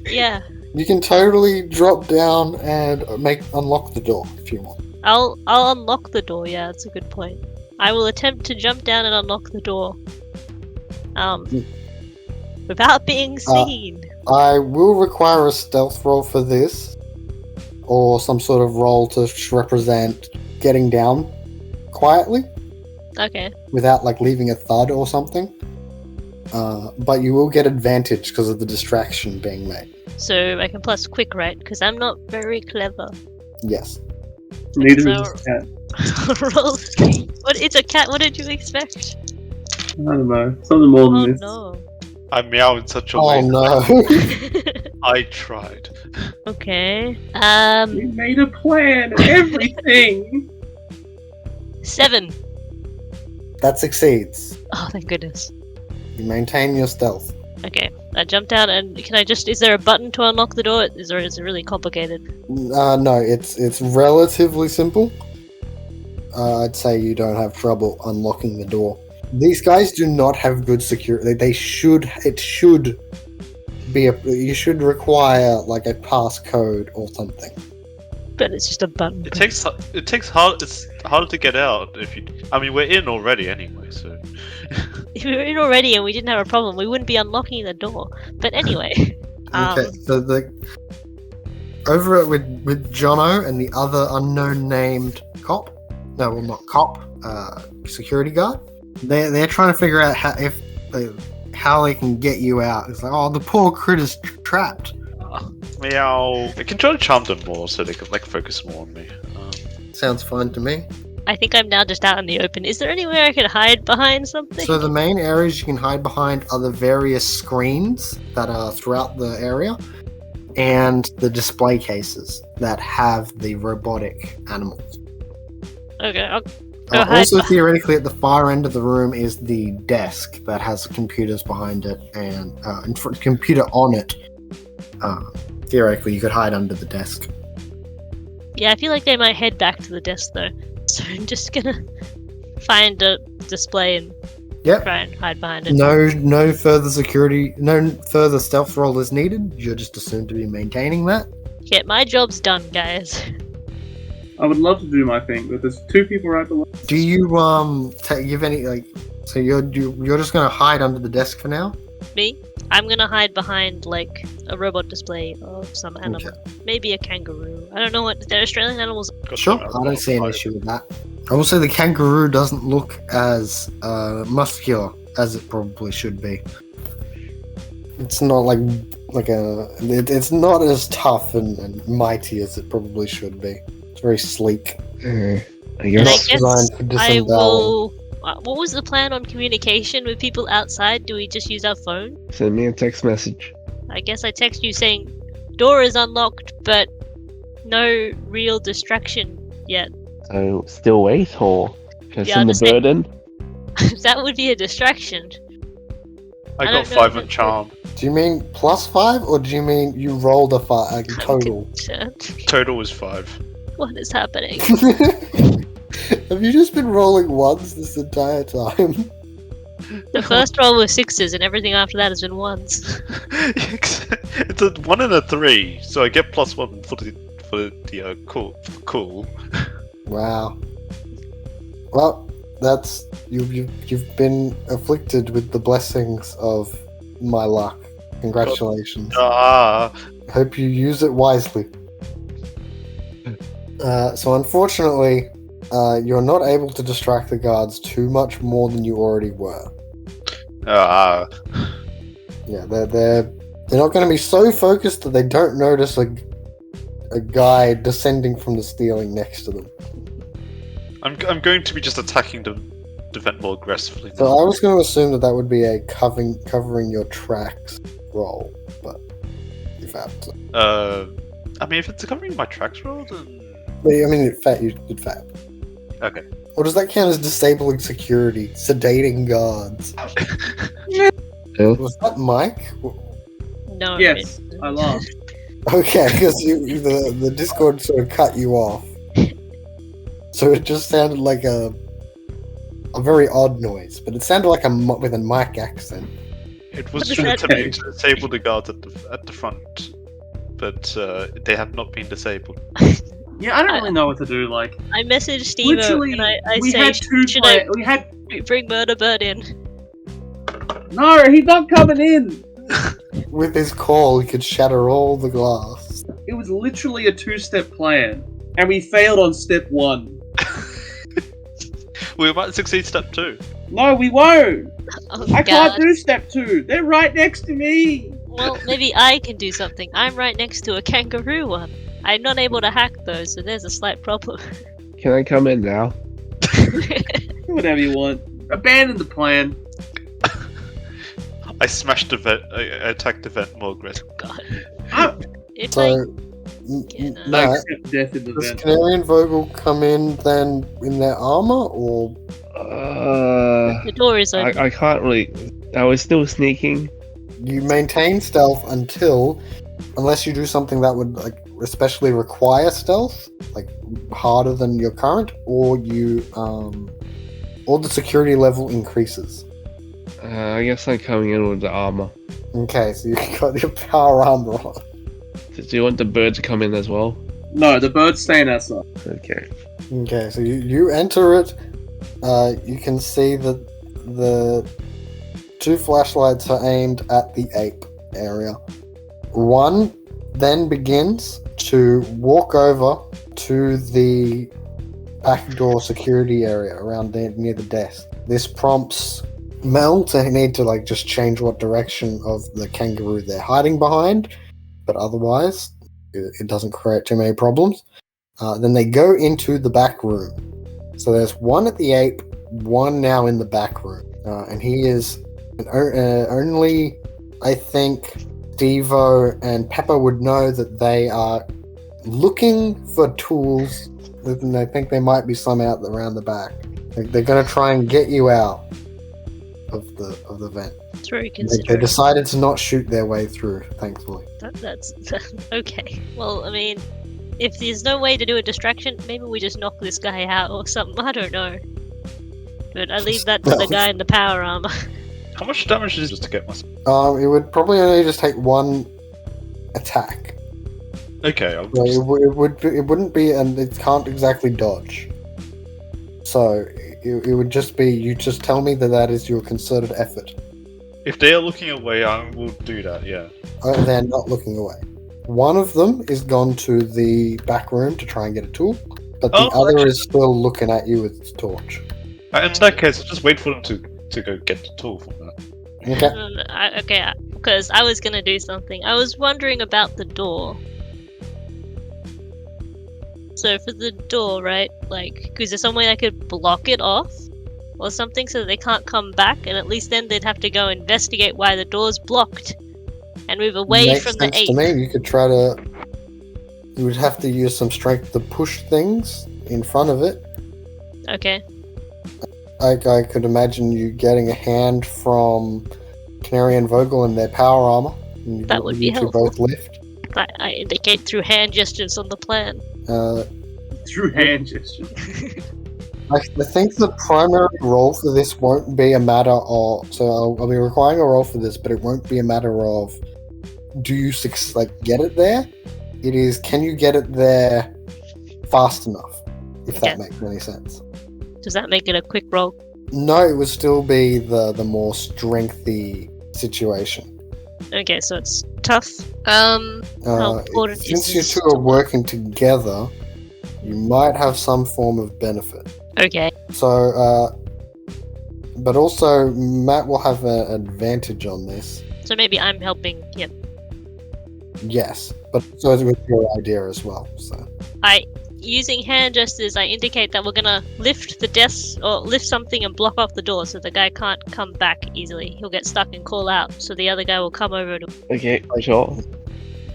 C: Yeah,
A: you can totally drop down and unlock the door if you want.
C: I'll unlock the door. Yeah, that's a good point. I will attempt to jump down and unlock the door. Without being seen.
A: I will require a stealth roll for this, or some sort of roll to represent getting down quietly
C: Okay.
A: without like leaving a thud or something. But you will get advantage because of the distraction being made.
C: So I can plus quick, right? Because I'm not very clever.
A: Yes.
B: Neither
C: So-
B: is this cat.
C: Roll. What? It's a cat. What did you expect?
B: I don't know. Something more than
C: Oh
B: this.
C: no.
D: I meow in such a
A: Oh
D: way.
A: no.
D: I tried.
C: Okay.
B: We made a plan and everything!
C: 7.
A: That succeeds.
C: Oh, thank goodness.
A: You maintain your stealth.
C: Okay. I jump down and can I just? Is there a button to unlock the door? Is it really complicated?
A: No, it's relatively simple. I'd say you don't have trouble unlocking the door. These guys do not have good security. They should. It should be a. You should require like a passcode or something.
C: But it's just a button.
D: It's harder to get out if you. I mean, we're in already anyway, so.
C: If we were in already and we didn't have a problem, we wouldn't be unlocking the door. But anyway.
A: Okay, so over it with Jono and the other unknown named cop. No, well, not cop. Security guard. They're trying to figure out how they can get you out. It's like, oh, the poor critter's trapped.
D: Meow. I can try to charm them more so they can like focus more on me.
A: Sounds fine to me.
C: I think I'm now just out in the open. Is there anywhere I could hide behind something?
A: So the main areas you can hide behind are the various screens that are throughout the area, and the display cases that have the robotic animals.
C: Okay, I'll go hide.
A: Also, theoretically, at the far end of the room is the desk that has computers behind it and computer on it. Theoretically, you could hide under the desk.
C: Yeah, I feel like they might head back to the desk though. So I'm just gonna find a display and
A: Yep.
C: try and hide behind it.
A: No further security, no further stealth roll is needed. You're just assumed to be maintaining that.
C: Yeah, my job's done, guys.
B: I would love to do my thing, but there's 2 people right below.
A: Do you give any like? So you're just gonna hide under the desk for now?
C: Me? I'm gonna hide behind like a robot display of some animal. Maybe a kangaroo. I don't know what they're Australian animals.
A: Sure, I don't see an issue with that. I will say the kangaroo doesn't look as muscular as it probably should be. It's not like it's not as tough and mighty as it probably should be. It's very sleek.
E: I
C: And I
E: guess
C: guess
A: designed for
C: I
A: disemboweling.
C: will. What was the plan on communication with people outside? Do we just use our phone?
E: send me a text message.
C: I guess I text you saying, door is unlocked, but no real distraction yet.
E: So still wait, or can I
C: Yeah,
E: send the
C: just say-
E: bird in?
C: That would be a distraction.
D: I
C: I
D: got
C: don't know
D: 5
C: if
D: on
C: it-
D: charm.
A: Do you mean +5, or do you mean you rolled a total?
D: Total was 5.
C: What is happening?
A: Have you just been rolling ones this entire time?
C: The first roll was 6s, and everything after that has been 1s.
D: It's a 1 and a 3, so I get +1 for the cool.
A: Wow. Well, that's you've been afflicted with the blessings of my luck. Congratulations. Hope you use it wisely. So unfortunately, you're not able to distract the guards too much more than you already were. Yeah, they're not going to be so focused that they don't notice a guy descending from the ceiling next to them.
D: I'm going to be just attacking the vent more aggressively.
A: So I was going to assume that would be a covering your tracks roll, but prefab. So.
D: I mean, if it's covering my tracks roll, then
A: But, I mean, you did fab.
D: okay.
A: Or does that count as disabling security, sedating guards? Was that Mike?
C: No.
B: Yes, I laughed.
A: Okay, because the Discord sort of cut you off, so it just sounded like a very odd noise, but it sounded like with a mic accent.
D: It was
C: What
D: to
C: does that mean?
D: disable the guards at the front, but they have not been disabled.
B: Yeah, I don't really know what to do. Like,
C: I messaged Steve
B: literally,
C: and I
B: we
C: say,
B: had two
C: should I
B: We had
C: bring Murder Bird in?
B: no. He's not coming in.
A: With his call, he could shatter all the glass.
B: It was literally a 2-step plan, and we failed on step 1.
D: We might succeed step 2.
B: No, we won't.
C: Oh,
B: I
C: God.
B: can't do step 2. They're right next to me.
C: Well, maybe I can do something. I'm right next to a kangaroo one. I'm not able to hack those, so there's a slight problem.
E: Can I come in now?
B: Do whatever you want. Abandon the plan.
D: I smashed the vent. I attacked the vent more aggressive.
C: God.
B: Ah,
C: If I
A: So,
C: can,
B: I
A: Matt,
B: accept death in the
A: does
B: vent.
A: Canary and Vogel come in then in their armor, or
C: the door is open.
E: I can't really. I was still sneaking.
A: you maintain stealth unless you do something that would like especially require stealth, like harder than your current, or or the security level increases.
E: I guess I'm coming in with the armor.
A: Okay, so you got your power armor on.
E: Do you want the bird to come in as well?
B: No, the bird's staying outside.
E: Okay.
A: Okay, so you enter it. You can see that the 2 flashlights are aimed at the ape area. One then begins to walk over to the backdoor security area around there near the desk. This prompts Mel to need to like just change what direction of the kangaroo they're hiding behind, but otherwise it doesn't create too many problems. Then they go into the back room. So there's one at the ape, one now in the back room, and he is only, I think, Devo and Pepper would know that they are looking for tools, and I think there might be some out around the back. Like, they're going to try and get you out of the vent.
C: It's very
A: They
C: considerate.
A: decided to not shoot their way through, thankfully.
C: That's okay. Well, I mean, if there's no way to do a distraction, maybe we just knock this guy out or something. I don't know. But I leave that to the guy in the power armor.
D: How much damage is it just to get myself?
A: It would probably only just take one attack.
D: Okay, I'll
A: So
D: just...
A: it wouldn't be, and it can't exactly dodge. So it would just be, you just tell me that is your concerted effort.
D: If they are looking away, I will do that, yeah.
A: They're not looking away. One of them is gone to the back room to try and get a tool, but the other is still looking at you with his torch.
D: In that case, I'll just wait for them to go get the tool from that.
A: Okay.
C: Okay, because I was gonna do something. I was wondering about the door. So for the door, right? Like, is there some way I could block it off? Or something so that they can't come back, and at least then they'd have to go investigate why the door's blocked and move away
A: Makes
C: from the
A: sense
C: ape.
A: to me. You could try to. You would have to use some strength to push things in front of it.
C: Okay.
A: I could imagine you getting a hand from Canary and Vogel in their power armor. And
C: That would be
A: you two
C: helpful.
A: both lift.
C: I indicate through hand gestures on the plan.
B: Through hand gestures.
A: I think the primary role for this won't be a matter of. So I'll be requiring a roll for this, but it won't be a matter of do you get it there. It is, can you get it there fast enough? If that
C: Okay.
A: makes any sense.
C: Does that make it a quick roll?
A: No, it would still be the more strengthy situation.
C: Okay, so it's tough. How important
A: Since
C: is
A: you
C: this
A: two are working together, you might have some form of benefit.
C: Okay.
A: So, but also Matt will have an advantage on this.
C: So maybe I'm helping him.
A: Yes, but so it's with your idea as well. So
C: Using hand gestures, I indicate that we're gonna lift the desk or lift something and block off the door so the guy can't come back easily. He'll get stuck and call out, so the other guy will come over to.
E: Okay, sure.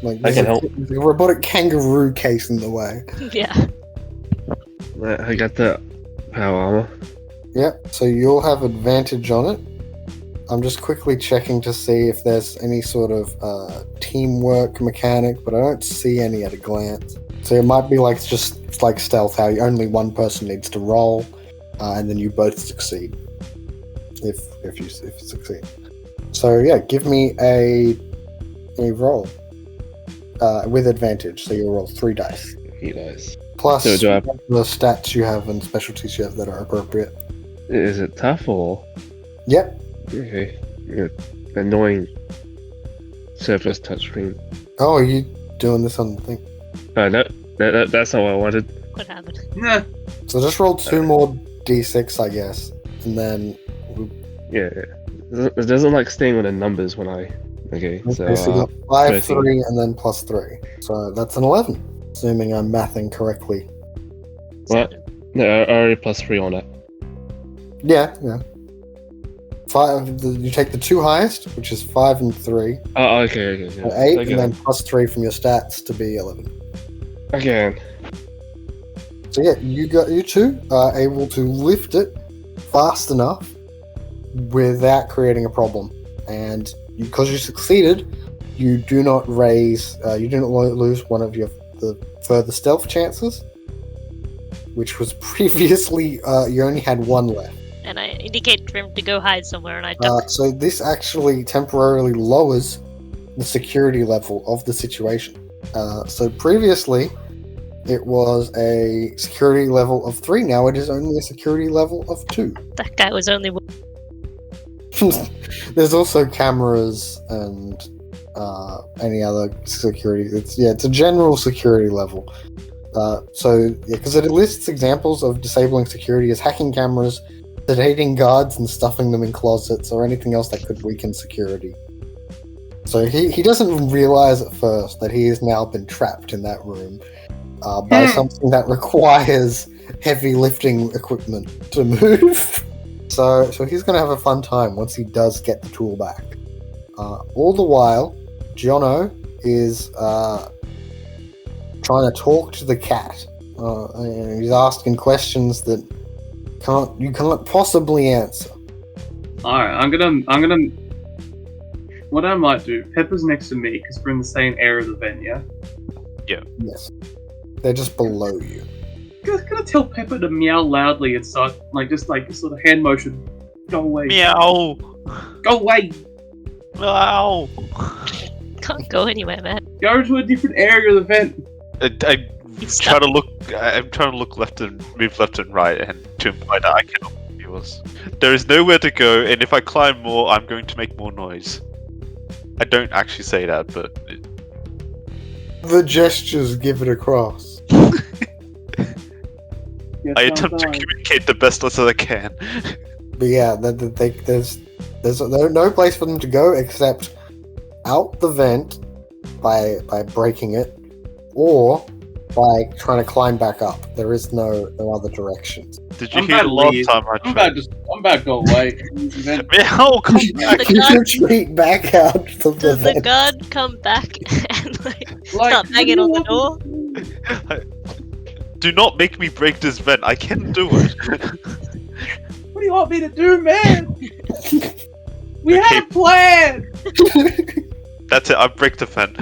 A: Like,
E: I
A: there's
E: can
A: a,
E: help.
A: there's a robotic kangaroo case in the way.
C: Yeah.
E: I got the power armor.
A: Yep, so you'll have advantage on it. I'm just quickly checking to see if there's any sort of teamwork mechanic, but I don't see any at a glance. So it might be like it's like stealth, how only one person needs to roll, and then you both succeed. If you succeed. So yeah, give me a roll with advantage. So you'll roll 3 dice
E: He dies.
A: plus
E: So do I-
A: the stats you have and specialties you have that are appropriate.
E: Is it tough or
A: Yep.
E: okay? Yeah. Annoying surface touchscreen.
A: Oh, are you doing this on the thing?
E: No, that's not what I wanted.
C: What happened?
B: Nah.
A: So just roll 2 more d6, I guess, and then
E: Yeah, it doesn't like staying on the numbers when I. Okay, so
A: okay, so you got 5,
E: 13.
A: 3, and then plus 3. So that's an 11, assuming I'm mathing correctly.
E: What? No, I already +3 on it.
A: Yeah. 5. You take the 2 highest, which is 5 and 3,
E: Oh, okay.
A: so 8,
E: Okay.
A: and then plus 3 from your stats to be 11.
E: Again.
A: So yeah, you two are able to lift it fast enough without creating a problem, and because you succeeded, you do not lose one of the further stealth chances, which was previously you only had 1 left.
C: And I indicate for him to go hide somewhere, and I duck.
A: So this actually temporarily lowers the security level of the situation. So previously it was a security level of 3. Now it is only a security level of 2.
C: That guy was only.
A: There's also cameras and any other security. It's a general security level. Because it lists examples of disabling security as hacking cameras, sedating guards, and stuffing them in closets, or anything else that could weaken security. So he doesn't realize at first that he has now been trapped in that room by something that requires heavy lifting equipment to move. So he's going to have a fun time once he does get the tool back. All the while, Jono is trying to talk to the cat. And he's asking questions that you can't possibly answer.
B: Alright, I'm gonna. What I might do, Pepper's next to me because we're in the same area of the vent, yeah?
A: Yes, they're just below you.
B: Gonna tell Pepper to meow loudly and start, sort of hand motion. Go away.
D: Meow!
B: Go away!
D: Meow!
C: Can't go anywhere, man.
B: Go to a different area of the vent.
C: He's
D: I'm
C: stuck.
D: trying to move left and right, and to imply that I cannot move yours. There is nowhere to go, and if I climb more, I'm going to make more noise. I don't actually say that, but
A: The gestures give it across.
B: Yes,
D: I
B: I'm
D: attempt to
B: dying.
D: communicate the best as I can.
A: But yeah, there's no place for them to go except out the vent by breaking it, or by trying to climb back up. There is no other directions.
D: Did you
B: I'm
D: hear
B: about
D: the
B: to
D: last
B: leave.
D: time I
B: I'm
D: tried?
B: about to go away. Vent.
D: Meow! Come back!
C: The
A: You
C: guard-
A: retreat back out of the
C: Does the
A: vent.
C: guard come back and like
B: Like,
C: start banging on the door?
D: Do not make me break this vent. I can do it.
B: What do you want me to do, man? We
D: Okay.
B: had a plan.
D: That's it. I break the vent.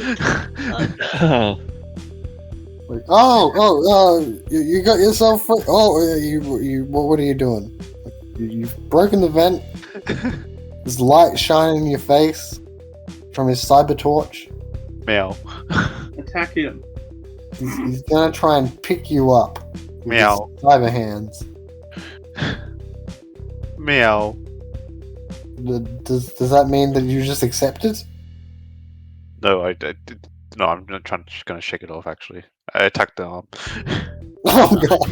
E: Oh,
A: Like, you got yourself free. What are you doing? You've broken the vent. There's light shining in your face from his cyber torch.
D: Meow.
B: Attack him.
A: He's gonna try and pick you up with
D: Meow.
A: his cyber hands.
D: Meow.
A: Does that mean that you just accept it?
D: No, no. I'm just gonna shake it off. Actually, I attacked the arm.
A: Oh god.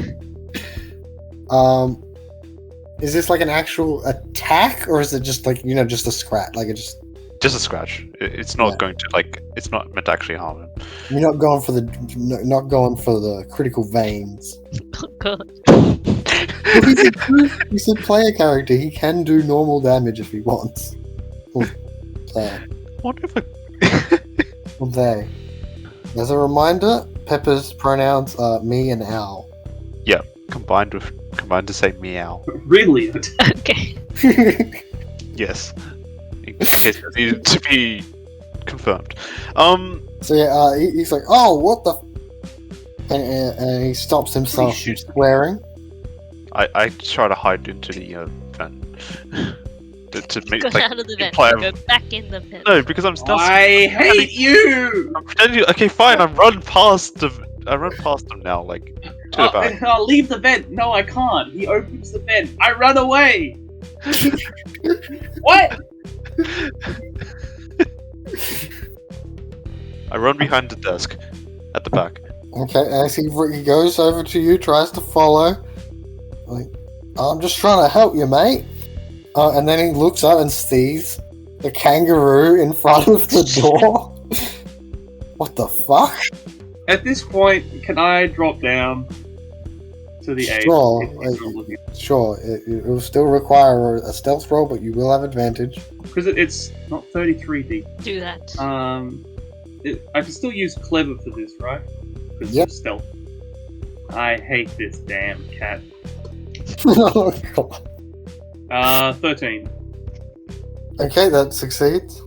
A: Is this like an actual attack, or is it just like just a scratch? Like just
D: Just a scratch. It's not
A: Yeah.
D: going to it's not meant to actually harm him.
A: you're not going for the critical veins.
C: Oh god.
A: He's a player character. He can do normal damage if he wants. Or they.
D: What if I...
A: Or they. As a reminder, Pepper's pronouns are me and Al.
D: Combined to say meow.
B: Really?
C: Okay.
D: Yes. In case it needed to be confirmed.
A: So yeah, he's like, "Oh, what the?" And he stops himself from swearing.
D: I try to hide into the vent. to make
C: Go
D: like
C: out of the vent.
D: imply
C: Go back in the vent.
D: no, because I'm still.
B: I hate you!
D: I'm pretending. Okay, fine. I run past them now. Like to the back.
B: I'll leave the vent. No, I can't. He opens the vent. I run away. What?
D: I run behind the desk at the back.
A: Okay, as he goes over to you, tries to follow. Like, I'm just trying to help you, mate. And then he looks up and sees the kangaroo in front of the door. What the fuck?
B: At this point, can I drop down to the 8?
A: Sure. Sure, it will still require a stealth roll, but you will have advantage.
B: Because it's not 33 deep.
C: Do that.
B: I can still use clever for this, right? Because
A: Yep.
B: it's stealth. I hate this damn cat.
A: Oh, God.
B: 13.
A: Okay, that succeeds.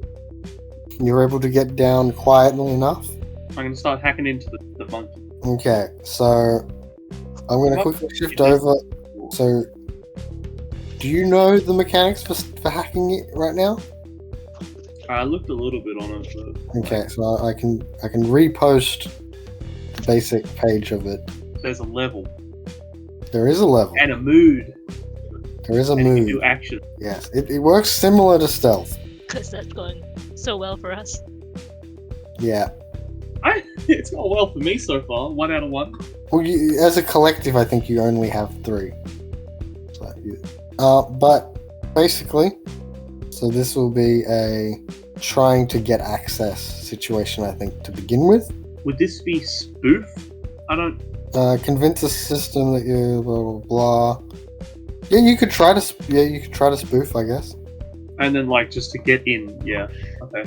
A: You're able to get down quietly enough.
B: I'm gonna start hacking into the monkey.
A: Okay, so I'm going to quickly shift over. So, do you know the mechanics for hacking it right now?
B: I looked a little bit on it, but
A: Okay, so I can repost the basic page of it.
B: there's a level
A: There is a level.
B: and a mood.
A: There is a
B: And you can
A: mood.
B: do action.
A: Yes, it works similar to stealth.
C: Because that's going so well for us.
A: Yeah.
B: It's gone well for me so far. 1 out of 1.
A: Well, as a collective, I think you only have 3. But basically, so this will be a trying to get access situation, I think, to begin with.
B: Would this be spoof? I don't.
A: Convince the system that you blah blah blah. Yeah, you could try to. You could try to spoof, I guess.
B: And then like just to get in. Yeah. Okay.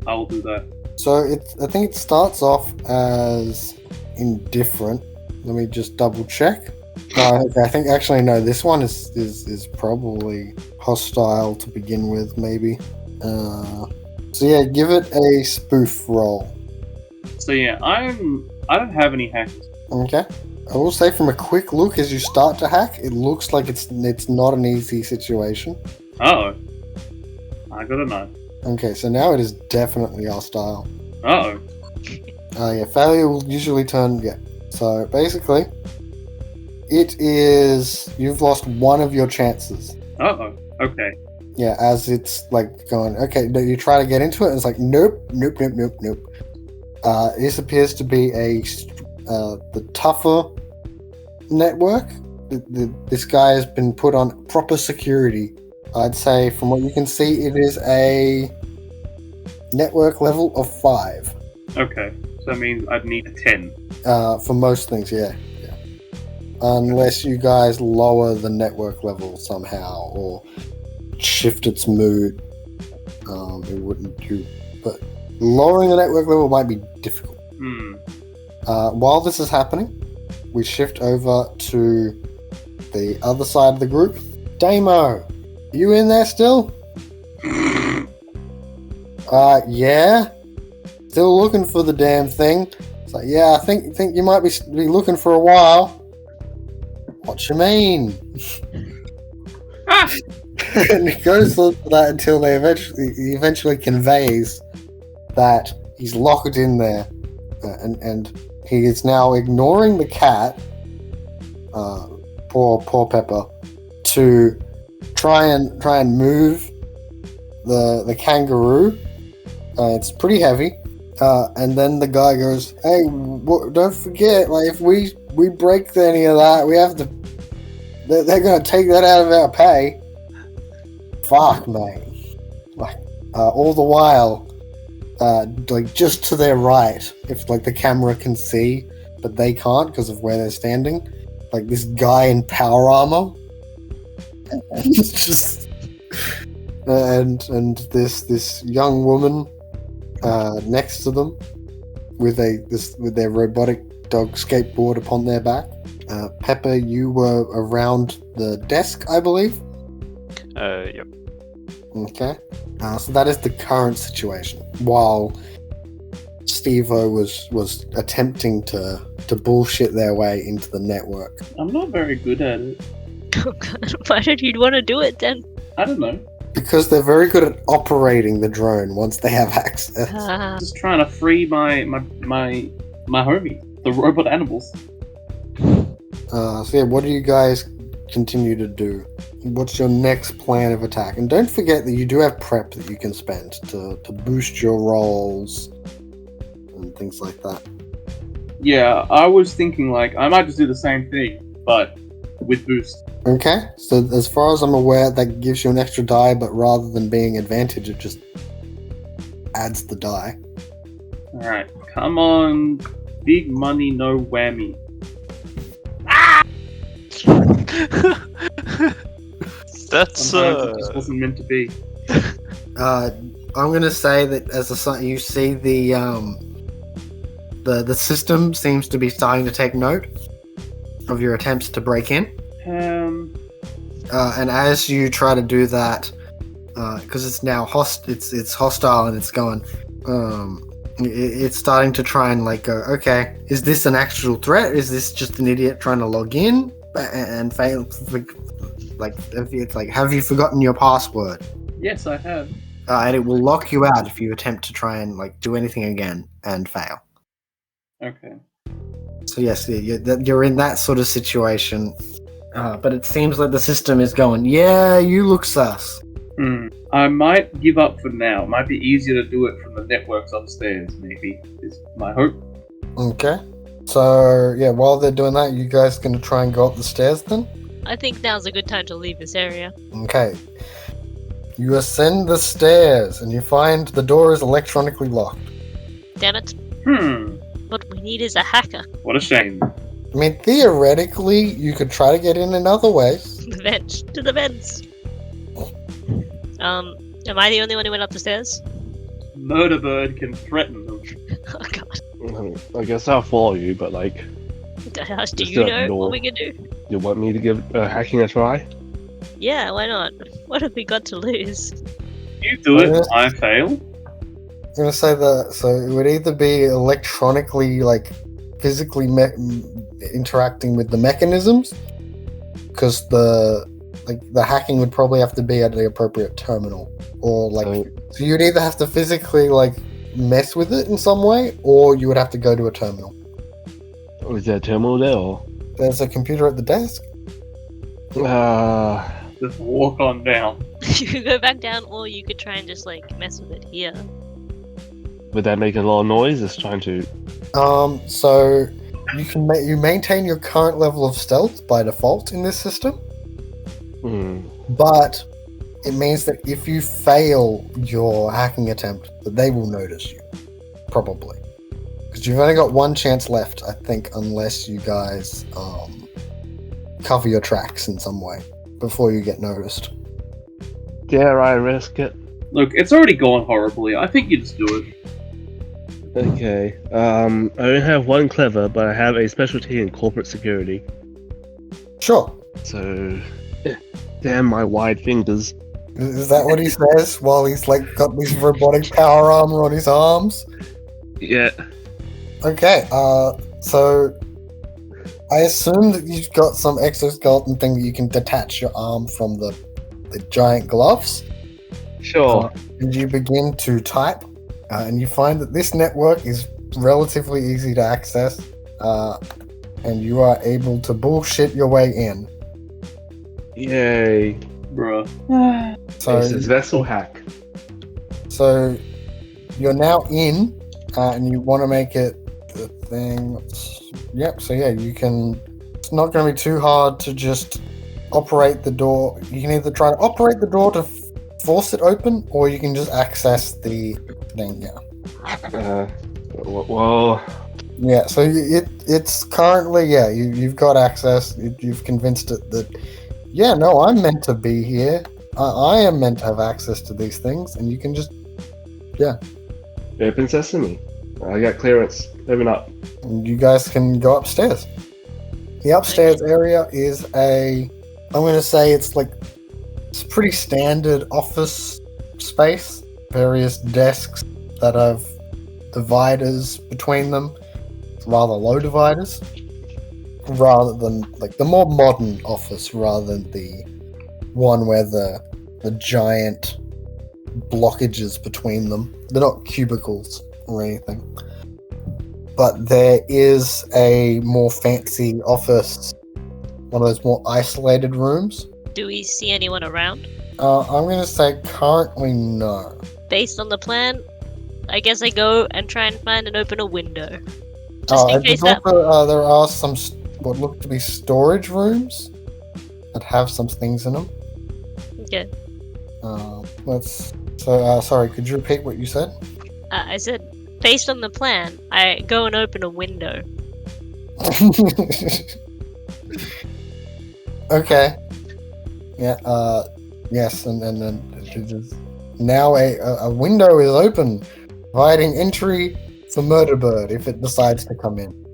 B: I will do that.
A: So I think it starts off as indifferent. Let me just double check. No, okay, I think actually no. This one is probably hostile to begin with, maybe. So yeah, give it a spoof roll.
B: So yeah, I don't have any hacks.
A: Okay. I will say from a quick look as you start to hack, it looks like it's not an easy situation.
B: Oh. I gotta know.
A: Okay, so now it is definitely hostile.
B: Oh.
A: Yeah, failure will usually turn. Yeah. So basically, it is you've lost one of your chances.
B: Oh. Okay.
A: Yeah, as it's like going. Okay, no, you try to get into it, and it's like nope. This appears to be the tougher network. This guy has been put on proper security. I'd say, from what you can see, it is a network level of 5.
B: Okay. So that means I'd need a 10.
A: For most things, yeah. Unless you guys lower the network level somehow or shift its mood, it wouldn't do. But lowering the network level might be difficult. While this is happening, we shift over to the other side of the group. Damo, you in there still? Yeah. Still looking for the damn thing. It's like, yeah, I think you might be looking for a while. What you mean? And he goes for that until he eventually conveys that he's locked in there, and he is now ignoring the cat, poor Pepper, to try and move the kangaroo. It's pretty heavy, and then the guy goes, "Hey, don't forget, like if we break any of that, we have to. They're gonna take that out of our pay." Fuck, mate. Like, all the while, like just to their right, if like the camera can see, but they can't because of where they're standing. Like this guy in power armor, and just and this young woman next to them, with their robotic dog skateboard upon their back. Pepper, you were around the desk, I believe.
D: Yep.
A: Okay. So that is the current situation. While Steve-O was attempting to bullshit their way into the network.
B: I'm not very good at it.
C: Oh god, why did you want to do it then?
B: I don't know.
A: Because they're very good at operating the drone once they have access.
B: Just trying to free my homie, the robot animals.
A: So yeah, what do you guys continue to do? What's your next plan of attack? And don't forget that you do have prep that you can spend to boost your rolls and things like that.
B: Yeah, I was thinking like I might just do the same thing, but with boost.
A: Okay, so as far as I'm aware, that gives you an extra die, but rather than being advantage, it just adds the die.
B: Alright, come on. Big money, no whammy.
D: That's
B: Sometimes it just wasn't meant to be.
A: I'm gonna say that as you see the system seems to be starting to take note of your attempts to break in. And as you try to do that, because it's now it's hostile and it's going, it's starting to try and like go, okay, is this an actual threat? Is this just an idiot trying to log in and fail? Like, it's like, have you forgotten your password?
B: Yes, I have.
A: And it will lock you out if you attempt to try and like do anything again and fail.
B: Okay.
A: So yes, you're in that sort of situation. But it seems like the system is going, yeah, you look sus.
B: I might give up for now. It might be easier to do it from the networks upstairs, maybe, is my hope.
A: Okay. So, yeah, while they're doing that, you guys going to try and go up the stairs then?
C: I think now's a good time to leave this area.
A: Okay. You ascend the stairs, and you find the door is electronically locked.
C: Damn it. What we need is a hacker.
B: What a shame.
A: I mean, theoretically, you could try to get in other ways.
C: The vent. To the vents. Am I the only one who went up the stairs?
B: Murderbird can threaten them.
C: Oh god.
E: I guess I'll follow you, but like,
C: Do
E: Just
C: you
E: do it,
C: know
E: no.
C: what we can do?
E: you want me to give hacking a try?
C: Yeah, why not? What have we got to lose?
B: You do it, I fail.
A: I'm going to say that, so it would either be electronically, like, physically interacting with the mechanisms, because the hacking would probably have to be at the appropriate terminal, or like, so you'd either have to physically like mess with it in some way, or you would have to go to a terminal.
E: Is there a terminal there, or?
A: There's a computer at the desk.
B: Just walk on down.
C: You could go back down, or you could try and just like mess with it here.
E: Would that make a lot of noise? It's trying to.
A: So you can you maintain your current level of stealth by default in this system, but it means that if you fail your hacking attempt, that they will notice you, probably, because you've only got one chance left, I think, unless you guys cover your tracks in some way before you get noticed.
E: Dare I risk it?
B: Look, it's already gone horribly. I think you just do it.
E: Okay. I only have one clever, but I have a specialty in corporate security.
A: Sure.
E: So, damn my wide fingers.
A: Is that what he says while he's like got this robotic power armor on his arms?
E: Yeah.
A: Okay, so I assume that you've got some exoskeleton thing that you can detach your arm from the giant gloves.
E: Sure.
A: And you begin to type, and you find that this network is relatively easy to access, and you are able to bullshit your way in.
E: Yay.
B: Bruh.
A: So,
E: This is vessel hack.
A: so you're now in, and you want to make it the thing. Yep. So yeah, you can. It's not going to be too hard to just operate the door. You can either try to operate the door to force it open, or you can just access the thing. Yeah.
E: Well.
A: Yeah. So it's currently you've got access. You've convinced it that no, I'm meant to be here. I am meant to have access to these things, and you can just
E: Open sesame. I got clearance. Moving up.
A: You guys can go upstairs. The upstairs area is I'm going to say it's a pretty standard office space. Various desks that have dividers between them, rather low dividers, rather than the more modern office, rather than the one where the giant blockages between them. They're not cubicles or anything. But there is a more fancy office, one of those more isolated rooms.
C: Do we see anyone around?
A: I'm going to say currently no.
C: Based on the plan, I guess I go and try and find and open a window. Just in case
A: there are some what look to be storage rooms that have some things in them.
C: Okay.
A: Sorry, could you repeat what you said?
C: I said, based on the plan, I go and open a window.
A: Okay. Yeah. Yes, and then it is now a window is open, providing entry for Murderbird if it decides to come in.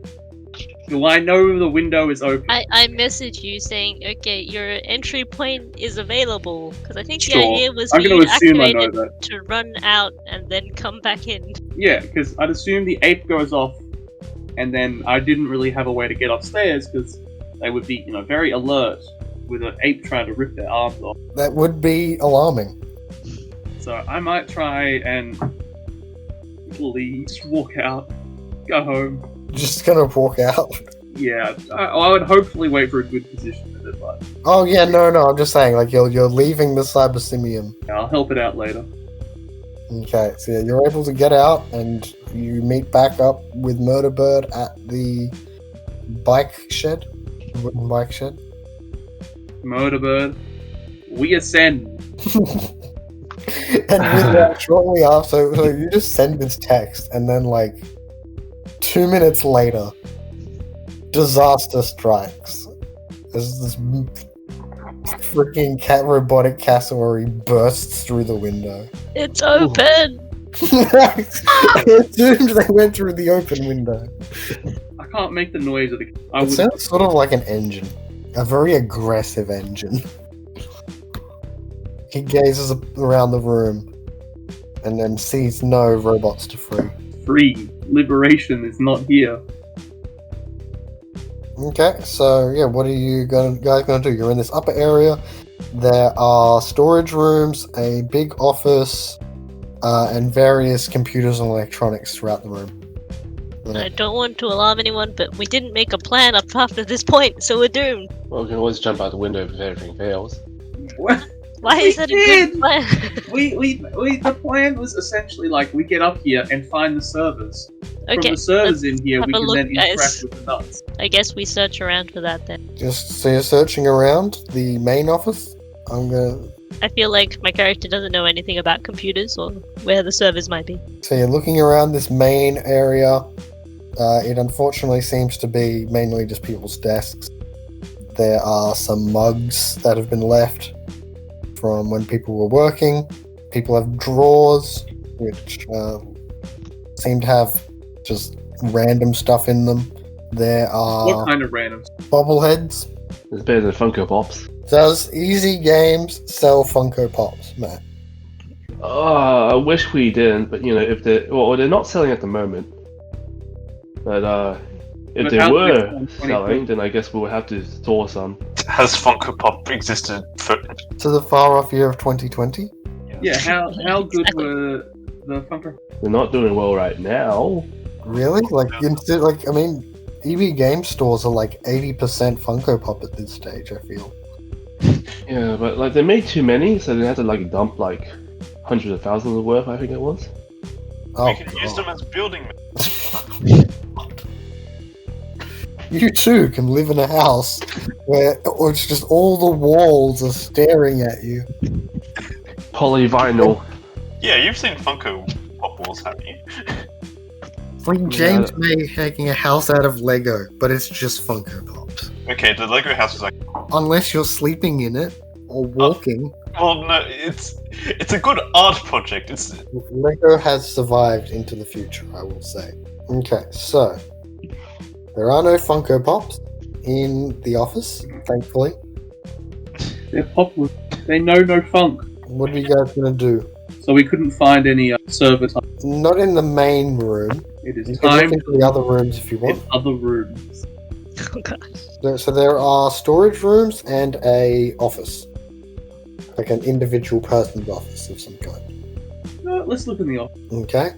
B: Do I know the window is open?
C: I message you saying, okay, your entry point is available. Because I think
B: Sure.
C: the idea was
B: I'm
C: for
B: going
C: you
B: to
C: to
B: assume I
C: activate
B: know
C: it
B: that.
C: to run out and then come back in.
B: Yeah, because I'd assume the ape goes off, and then I didn't really have a way to get upstairs because they would be, very alert with an ape trying to rip their arms off.
A: That would be alarming.
B: So I might try and just walk out, go home.
A: Just gonna walk out.
B: Yeah, I would hopefully wait for a good position with it, but
A: Oh yeah, no, I'm just saying, you're leaving the cyber simium.
B: I'll help it out later.
A: Okay, so yeah, you're able to get out, and you meet back up with Murderbird at the wooden bike shed.
B: Murderbird, we ascend.
A: And with that, shortly after, so you just send this text, and then 2 minutes later, disaster strikes. There's this freaking robotic cassowary bursts through the window.
C: It's open!
A: I assumed they went through the open window.
B: I can't make the noise of the.
A: It sounds sort of like an engine. A very aggressive engine. He gazes around the room and then sees no robots to free.
B: Free liberation is not here.
A: Okay, so yeah, what are you guys gonna do? You're in this upper area. There are storage rooms, a big office, and various computers and electronics throughout the room.
C: I don't want to alarm anyone, but we didn't make a plan up after this point, so we're doomed.
E: Well, we can always jump out the window if everything fails.
B: What?
C: Why
B: We
C: is that a
B: did!
C: good plan?
B: The plan was essentially we get up here and find the servers. From
C: Okay,
B: the servers in here,
C: have
B: we
C: a
B: can
C: look,
B: then interact
C: guys.
B: with the nuts.
C: I guess we search around for that then.
A: Just so you're searching around the main office.
C: I feel like my character doesn't know anything about computers or where the servers might be.
A: So you're looking around this main area. It unfortunately seems to be mainly just people's desks. There are some mugs that have been left from when people were working. People have drawers, which seem to have just random stuff in them. There
B: What
A: are
B: kind of random?
A: bobbleheads.
E: It's better than Funko Pops.
A: Does Easy Games sell Funko Pops, Matt?
E: I wish we didn't, but if they're not selling at the moment. But if
B: But
E: they
B: how
E: were
B: did they sell
E: selling, then I guess we would have to store some.
D: Has Funko Pop existed for?
A: To the far off year of 2020?
B: Yeah, how good
C: Exactly.
B: were the Funko?
E: They're not doing well right now.
A: Really? EB game stores are 80% Funko Pop at this stage, I feel.
E: Yeah, but they made too many, so they had to dump hundreds of thousands of worth. I think it was.
A: Oh,
D: We can use
A: God.
D: them as building.
A: You too can live in a house where it's just all the walls are staring at you.
E: Polyvinyl.
D: Yeah, you've seen Funko Pop walls, haven't you?
A: Like James May making a house out of Lego, but it's just Funko Pops.
D: Okay, the Lego house is
A: Unless you're sleeping in it, or walking,
D: Well, no, it's a good art project. It's
A: Lego has survived into the future, I will say. Okay, so there are no Funko Pops in the office, thankfully.
B: They're popular. They know no funk.
A: What are you guys gonna do?
B: So we couldn't find any server time.
A: Not in the main room.
B: It is
A: You can look
B: time
A: into the other rooms if you
B: in
A: want.
B: other rooms.
C: Oh gosh.
A: So there are storage rooms and a office, like an individual person's office of some kind.
B: Let's look in the office.
A: Okay.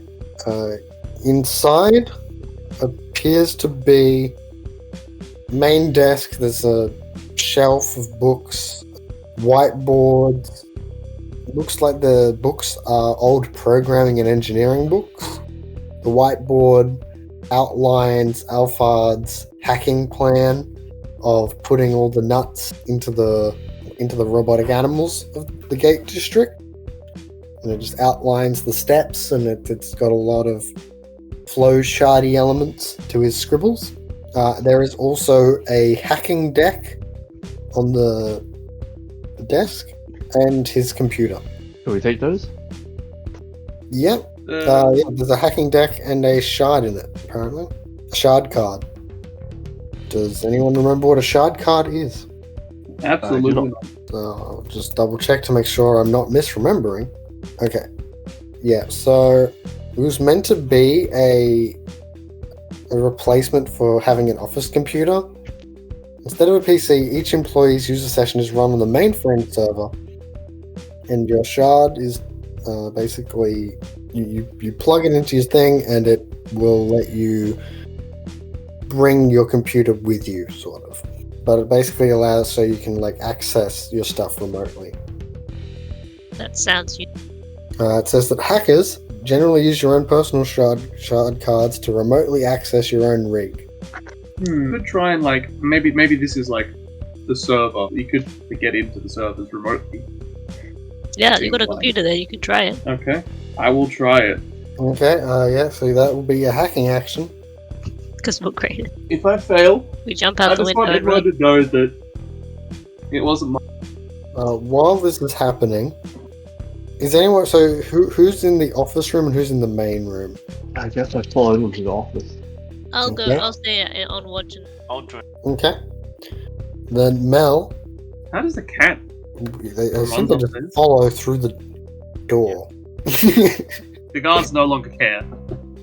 A: Inside appears to be main desk. There's a shelf of books, whiteboards. Looks like the books are old programming and engineering books. The whiteboard outlines Alphard's hacking plan of putting all the nuts into the robotic animals of the Gate District. And it just outlines the steps, and it's got a lot of flow shardy elements to his scribbles. There is also a hacking deck on the desk and his computer.
E: Can we take those?
A: Yep. Yeah, there's a hacking deck and a shard in it, apparently. A shard card. Does anyone remember what a shard card is?
B: Absolutely.
A: I'll just double check to make sure I'm not misremembering. Okay. Yeah, so it was meant to be a replacement for having an office computer. Instead of a PC, each employee's user session is run on the mainframe server, and your shard is basically you plug it into your thing, and it will let you bring your computer with you, sort of. But it basically allows so you can access your stuff remotely.
C: That sounds.
A: It says that hackers generally use your own personal shard cards to remotely access your own rig.
B: Could try and maybe this is the server. You could get into the servers remotely.
C: Yeah, you got a computer there. You can try it.
B: Okay, I will try it.
A: Okay, yeah, so that will be a hacking action.
C: Because we're great.
B: If I fail,
C: We jump out
B: I
C: the
B: just
C: window
B: want
C: and
B: everyone
C: run.
B: to know that it wasn't my.
A: While this is happening, is anyone? So who's in the office room and who's in the main room?
E: I guess I followed him to the office.
C: I'll go.
A: Okay.
C: I'll stay on watch.
D: I'll join.
A: Okay. Then Mel,
B: How does the cat?
A: they
B: Runs
A: seem to just
B: upstairs?
A: follow through the door.
B: The guards no longer care.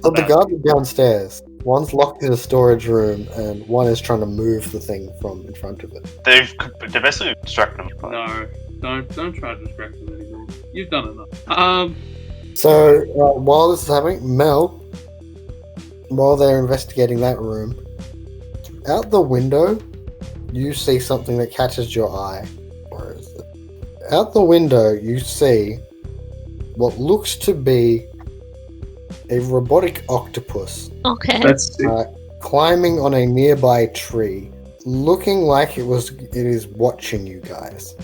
A: But the guards are downstairs. One's locked in a storage room, and one is trying to move the thing from in front of it.
D: They're basically distracting them.
B: No, don't try to distract them anymore. You've done enough.
A: So while this is happening, Mel, while they're investigating that room, out the window, you see something that catches your eye. Where is it? Out the window, you see what looks to be a robotic octopus
C: Okay.
B: That's
A: climbing on a nearby tree, looking like it is watching you guys,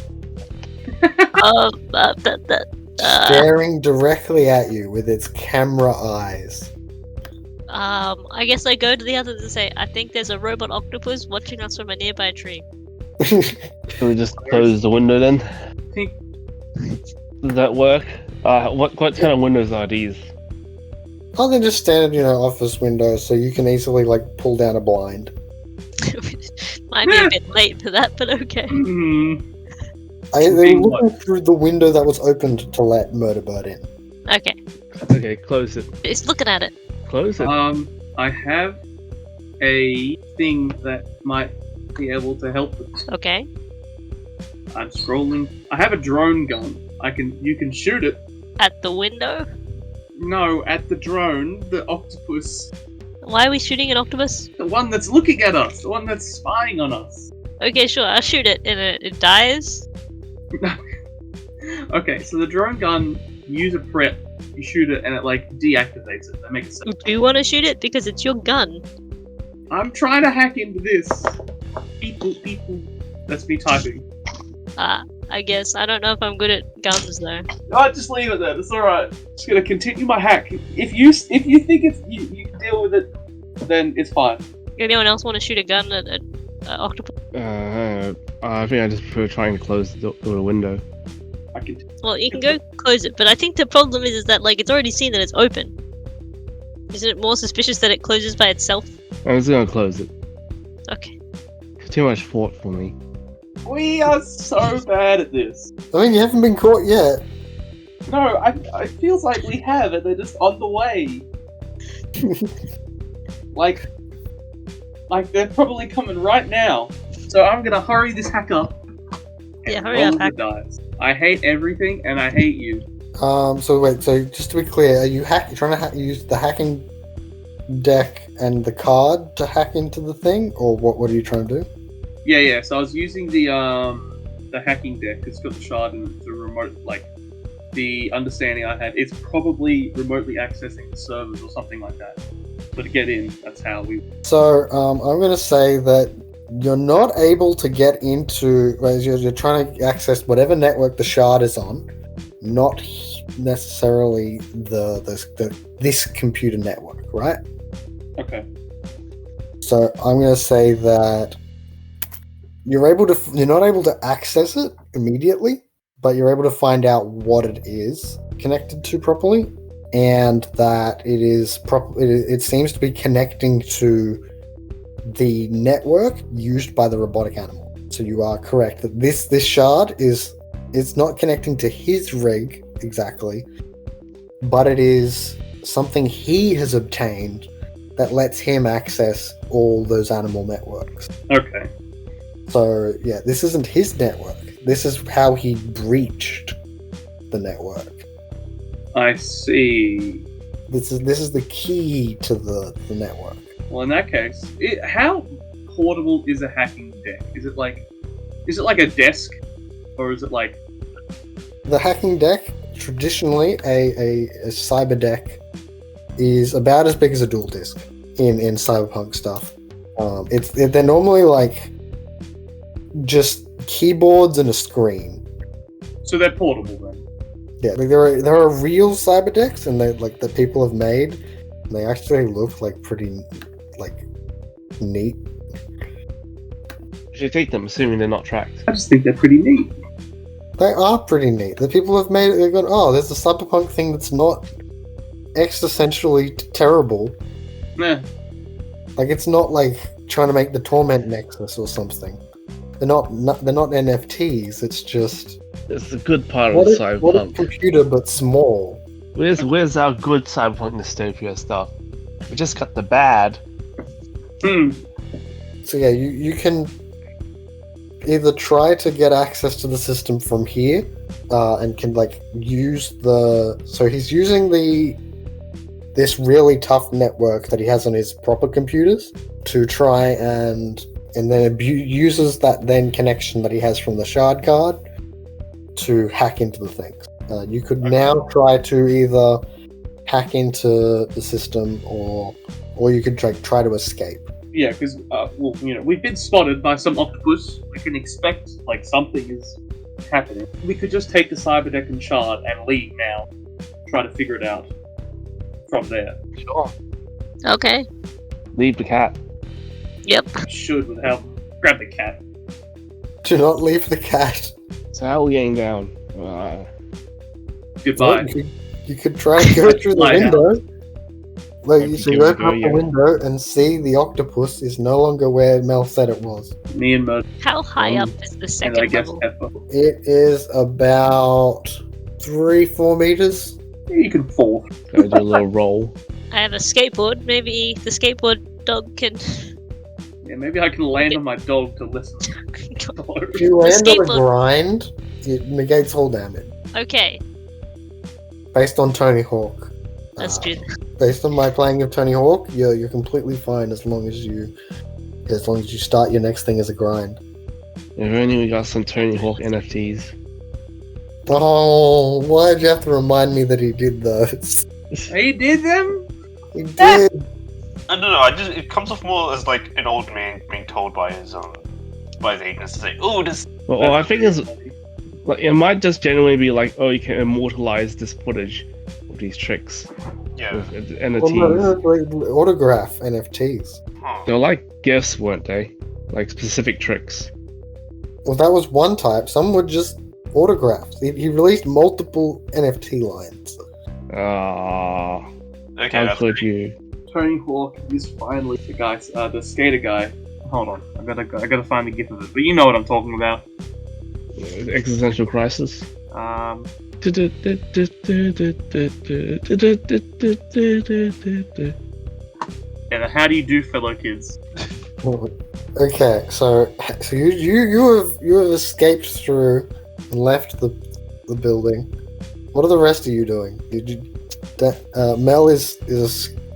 A: staring directly at you with its camera eyes.
C: I guess I go to the others and say, I think there's a robot octopus watching us from a nearby tree.
E: Can we just close the window then?
B: think
E: Does that work? What kind of windows are these?
A: Oh, they're just standard, office windows, so you can easily pull down a blind.
C: Might be a bit late for that, but okay.
A: They're
B: Being
A: looking through the window that was opened to let Murderbird in.
C: Okay.
E: Okay, close it.
C: It's looking at it.
E: Close it.
B: I have a thing that might be able to help us.
C: Okay.
B: I'm scrolling. I have a drone gun. You can shoot it.
C: At the window?
B: No, at the drone, the octopus,
C: Why are we shooting an octopus?
B: the one that's looking at us, the one that's spying on us.
C: Okay, sure, I'll shoot it and it dies.
B: Okay, so the drone gun, you use a prep, you shoot it, and it deactivates it. That makes it sense.
C: Do you want to shoot it? Because it's your gun.
B: I'm trying to hack into this. People. That's me typing.
C: I guess. I don't know if I'm good at guns though.
B: No, just leave it there. It's alright. Just gonna continue my hack. If you think you can deal with it, then it's fine.
C: Anyone else want to shoot a gun at octopus?
E: I think I just prefer trying to close the window.
B: I can.
C: Well, you can go close it, but I think the problem is that like it's already seen that it's open. Isn't it more suspicious that it closes by itself?
E: I'm just gonna close it.
C: Okay.
E: Too much thought for me.
B: We are so bad at this.
A: I mean, you haven't been caught yet.
B: No, it feels like we have, and they're just on the way. like they're probably coming right now. So I'm gonna hurry this hack up.
C: Yeah, hurry up,
B: roll the
C: hack.
B: dice. I hate everything, and I hate you.
A: So wait, so just to be clear, are you trying to use the hacking deck and the card to hack into the thing, or what are you trying to do?
B: Yeah. So I was using the hacking deck. It's got the shard and the remote. Like the understanding I had, it's probably remotely accessing the servers or something like that. So to get in, that's how we.
A: So I'm going to say that you're not able to get into. Well, you're trying to access whatever network the shard is on, not necessarily this computer network, right?
B: Okay.
A: So I'm going to say that you're not able to access it immediately, but you're able to find out what it is connected to properly, and that it is it seems to be connecting to the network used by the robotic animal. So you are correct that this shard it's not connecting to his rig exactly, but it is something he has obtained that lets him access all those animal networks.
B: Okay.
A: So yeah, this isn't his network. This is how he breached the network.
B: I see.
A: This is the key to the network.
B: Well, in that case, how portable is a hacking deck? Is it like a desk, or is it like?
A: The hacking deck, traditionally a cyber deck, is about as big as a dual disk in cyberpunk stuff. They're normally like just keyboards and a screen.
B: So they're portable then.
A: Yeah, like there are real cyber decks, and they like that people have made. And they actually look like pretty like neat.
E: You should take them, assuming they're not tracked.
B: I just think they're pretty neat.
A: They are pretty neat. The people have made it. They've gone, oh, there's a cyberpunk thing that's not existentially terrible.
B: Yeah.
A: Like it's not like trying to make the Torment Nexus or something. They're not NFTs. It's just
E: It's the good part of
A: what is
E: cyberpunk.
A: computer but small.
E: Where's our good cyberpunk dystopia stuff? We just got the bad.
A: So yeah, you can either try to get access to the system from here, and can like use the. So he's using this really tough network that he has on his proper computers to try and then uses that then connection that he has from the shard card to hack into the things. You could now try to either hack into the system or you could try to escape.
B: Yeah, because we've been spotted by some octopus. We can expect like something is happening. We could just take the cyber deck and shard and leave now. Try to figure it out from there.
E: Sure.
C: Okay.
E: Leave the cat.
C: Yep.
B: Should with help. Grab the cat.
A: Do not leave the cat.
E: So how are we getting down?
B: Goodbye.
A: Well, you could try and go through the
B: Fly out.
A: window. Like you
E: Give
A: should
E: it a
A: open
E: go,
A: up
E: yeah.
A: the window and see the octopus is no longer where Mel said it was.
B: Me and Murder,
C: How high up is the
B: and I
C: second
B: guess
C: level?
B: Pepper.
A: It is about 3-4 meters.
B: You can fall.
E: Gotta do a little roll.
C: I have a skateboard. Maybe the skateboard dog can.
B: Yeah, maybe I can land on my dog to listen.
A: If you land on a
C: skateboard.
A: grind, it negates all damage.
C: Okay,
A: Based on Tony Hawk.
C: let's do that.
A: Based on my playing of Tony Hawk, you're completely fine as long as you start your next thing as a grind.
E: If only we got some Tony Hawk NFTs.
A: Oh, why'd you have to remind me that he did those?
B: He did them?
A: He did.
D: I don't know. It comes off more as like an old man being told by his agents to say, "Oh, this."
E: Well, I think it's like it might just genuinely be like, oh, you can immortalize this footage of these tricks
D: Yeah.
E: with
A: Well,
E: NFTs.
A: no, like autograph NFTs.
D: Huh.
E: They were like gifts, weren't they? Like specific tricks.
A: Well, that was one type. Some were just autographs. He released multiple NFT lines.
E: Ah,
D: Okay,
E: how
D: that's
E: could you?
B: Tony Hawk is finally the guy, the skater guy. Hold on, I gotta find the gif of it. But you know what I'm talking about.
E: Existential crisis.
B: Yeah, how do you do, fellow kids?
A: Okay, so you have escaped through and left the building. What are the rest of you doing? Mel is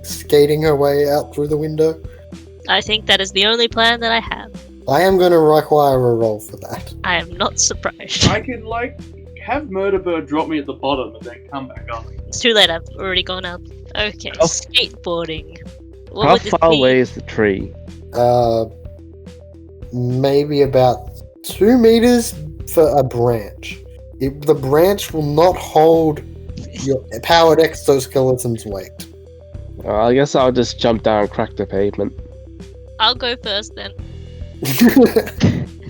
A: skating her way out through the window.
C: I think that is the only plan that I have.
A: I am going to require a roll for that.
C: I am not surprised.
B: I could have Murderbird drop me at the bottom and then come back up.
C: It's too late. I've already gone out. Okay,
E: How-
C: skateboarding. What
E: How
C: would this
E: far
C: be?
E: away is the tree?
A: Maybe about 2 meters for a branch. The branch will not hold your powered exoskeleton's weight.
E: I guess I'll just jump down and crack the pavement.
C: I'll go first then.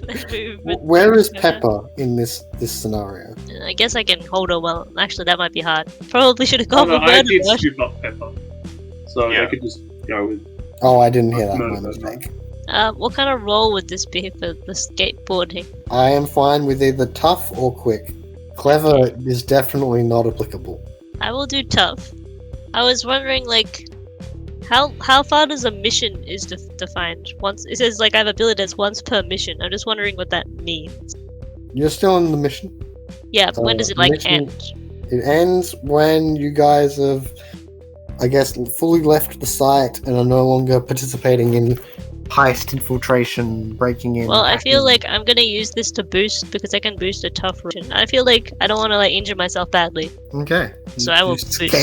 C: Then move with-
A: Where is Pepper in this scenario?
C: I guess I can hold her well. Actually, that might be hard. Probably should have
B: Oh,
C: gone
B: no,
C: with
B: I did
C: Murderbird.
B: scoop up Pepper. So
D: Yeah.
B: I could just go with...
A: Oh, I didn't hear that. My
B: Murderbird.
A: mistake.
C: What kind of role would this be for the skateboarding?
A: I am fine with either tough or quick. Clever is definitely not applicable.
C: I will do tough. I was wondering, like, how far does a mission is defined? Once it says like I have ability that's once per mission. I'm just wondering what that means.
A: You're still in the mission.
C: Yeah, but when does it like
A: mission-
C: end?
A: It ends when you guys have, I guess, fully left the site and are no longer participating in heist, infiltration, breaking in.
C: Well, I feel
A: hacking.
C: like I'm gonna use this to boost because I can boost a tough mission. I feel like I don't want to like injure myself badly.
A: Okay.
C: So I will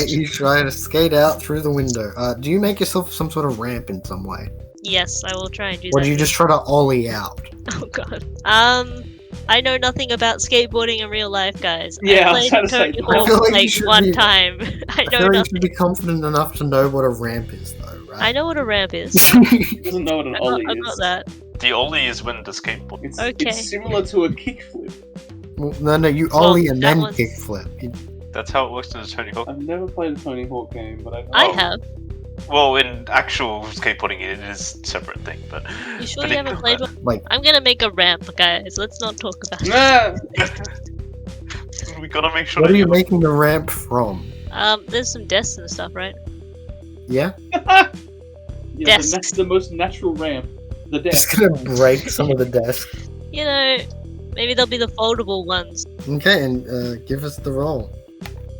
A: You try to skate out through the window. Do you make yourself some sort of ramp in some way?
C: Yes, I will try and do
A: Or
C: that.
A: do you just try to ollie out?
C: Oh god. I know nothing about skateboarding in real life, guys.
B: Yeah, I
C: I
B: was
C: played
B: trying to say
C: Tony
B: that.
A: I
C: Hawk
A: feel like you
C: like
A: should
C: one
A: be-
C: time. I
A: I
C: know
A: feel like you
C: nothing.
A: should be confident enough to know what a ramp is, though, right?
C: I know what a ramp is.
B: He doesn't know what an
C: I
B: ollie
C: got
B: is.
C: that.
D: The ollie is when the skateboard.
B: It's,
C: Okay.
B: it's similar to a kickflip.
A: Well, no, you
C: Well,
A: ollie and
C: that
A: then
C: one's-
A: kickflip.
D: That's how it works in the Tony Hawk.
B: I've never played a Tony Hawk game, but
C: I
D: Oh.
C: have.
D: Well, in actual skateboarding, it is a separate thing. But
C: You sure
D: but
C: you
D: it-
C: haven't played one?
A: Like,
C: I'm gonna make a ramp, guys. Let's not talk about it.
B: Nah!
D: we gotta make sure.
A: what
D: that
A: are you making the ramp from?
C: There's some desks and stuff, right?
A: Yeah?
B: Yeah,
C: Desks.
B: that's the most natural ramp. The
A: Just
B: desk.
A: gonna break some of the desks.
C: You know, maybe they'll be the foldable ones.
A: Okay, and give us the roll.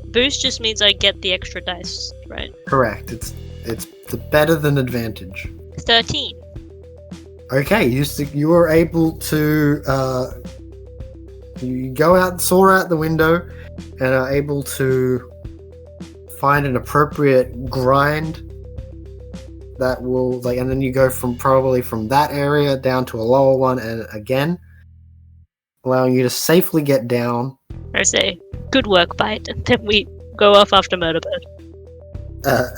C: Boost just means I get the extra dice, right?
A: Correct. It's the better than advantage.
C: 13.
A: Okay, you were able to you go out, soar out the window, and are able to find an appropriate grind that will and then you go probably from that area down to a lower one, and again, allowing you to safely get down.
C: I say, good work, Bite. And then we go off after Murderbird.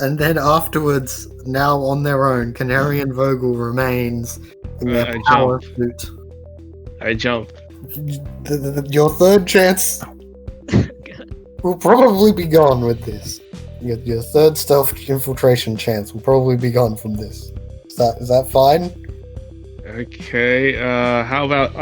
A: And then afterwards, now on their own, Canary and Vogel remains in their
E: I
A: power suit.
E: I jump.
A: Your third chance will probably be gone with this. Your third stealth infiltration chance will probably be gone from this. Is that fine?
E: Okay, how about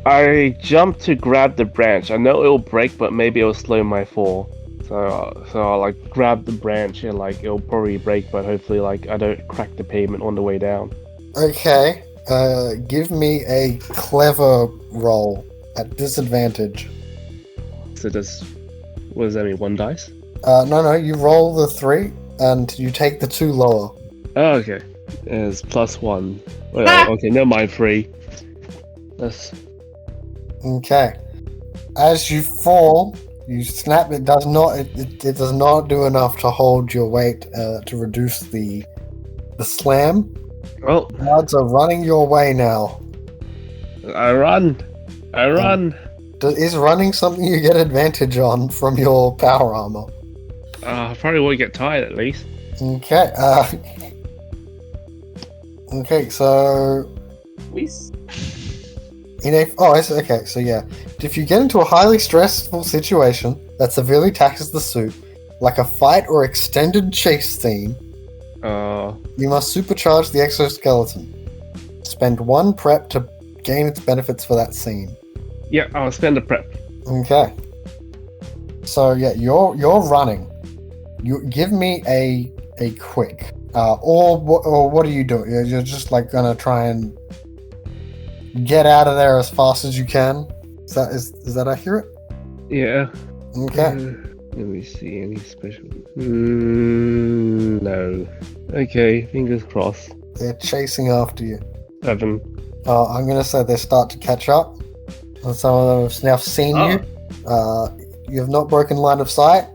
E: I jump to grab the branch. I know it'll break, but maybe it'll slow my fall. So I'll like grab the branch and like it'll probably break, but hopefully like I don't crack the pavement on the way down.
A: Okay. Give me a clever roll at disadvantage.
E: So what does that mean? 1 dice?
A: No, you roll the 3 and you take the 2 lower.
E: Oh, okay. It's +1. Well, okay, never mind 3. That's
A: Okay. As you fall, you snap. It does not. It does not do enough to hold your weight to reduce the slam.
E: well.
A: Guards are running your way now.
E: I run.
A: Is running something you get advantage on from your power armor?
E: I probably won't get tired at least.
A: Okay. Okay. So
B: please?
A: Okay, so yeah. If you get into a highly stressful situation that severely taxes the suit, like a fight or extended chase scene, you must supercharge the exoskeleton. Spend 1 prep to gain its benefits for that scene.
E: Yeah, I'll spend a prep.
A: Okay. So yeah, you're running. You give me a quick. Or what are you doing? You're just like gonna try and get out of there as fast as you can. Is that accurate?
E: Yeah.
A: Okay.
E: Let me see, any special... no. Okay, fingers crossed.
A: They're chasing after you.
E: 7.
A: I'm gonna say they start to catch up. And some of them have now seen you. You have not broken line of sight,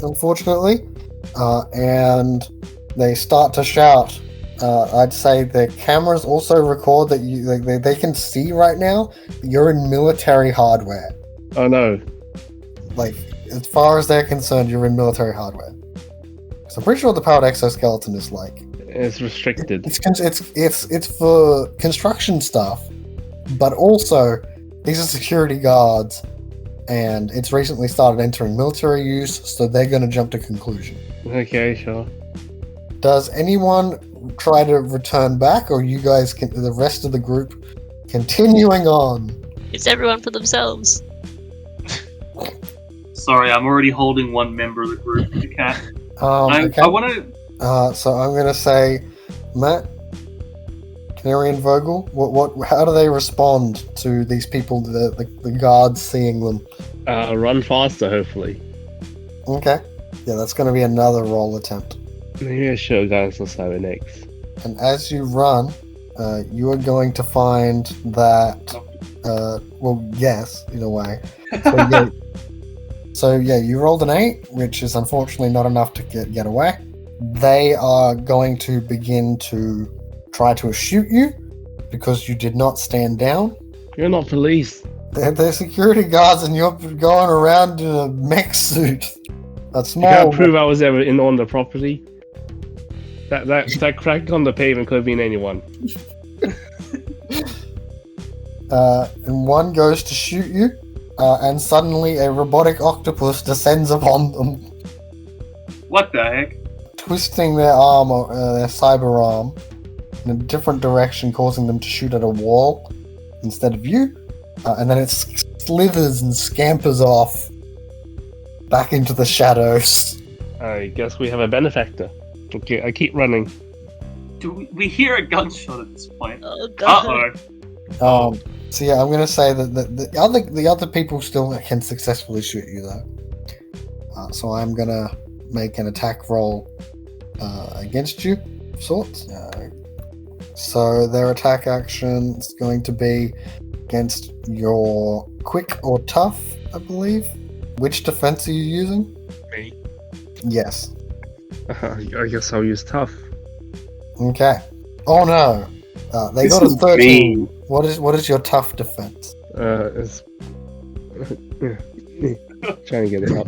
A: unfortunately. And they start to shout. I'd say the cameras also record that you they can see right now that you're in military hardware.
E: Oh no.
A: Like, as far as they're concerned, you're in military hardware. So I'm pretty sure the powered exoskeleton is like
E: It's restricted.
A: it's for construction stuff, but also these are security guards, and it's recently started entering military use, so they're going to jump to conclusion.
E: Okay, sure.
A: Does anyone try to return back, or you guys can the rest of the group continuing on?
C: It's everyone for themselves.
B: Sorry, I'm already holding one member of the group, the cat.
A: Okay.
B: I want to.
A: So I'm gonna say, Matt, Canary, and Vogel. How do they respond to these people? The guards seeing them.
E: Run faster, hopefully.
A: Okay. Yeah, that's gonna be another roll attempt.
E: Maybe I should have gone some cybernetics.
A: And as you run, you are going to find that. Well, yes, in a way. So yeah, you rolled an 8, which is unfortunately not enough to get away. They are going to begin to try to shoot you because you did not stand down.
E: You're not police.
A: They're security guards, and you're going around in a mech suit. A small.
E: You can't prove I was ever on the property. That crack on the pavement could have been anyone.
A: And one goes to shoot you, and suddenly a robotic octopus descends upon them,
B: What the heck?
A: twisting their arm, their cyber arm, in a different direction, causing them to shoot at a wall instead of you. And then it slithers and scampers off back into the shadows.
E: I guess we have a benefactor. Okay, I keep running.
B: Do we hear a gunshot at this point?
C: Oh god.
B: Uh-oh.
A: So yeah, I'm gonna say that the other people still can successfully shoot you though. So I'm gonna make an attack roll against you, of sorts. So their attack action is going to be against your quick or tough, I believe. Which defense are you using?
E: Me.
A: Yes.
E: I guess I'll use tough.
A: Okay. Oh no. They
E: This
A: got a
E: is
A: 13.
E: mean.
A: What is your tough defense?
E: It's trying to get it up.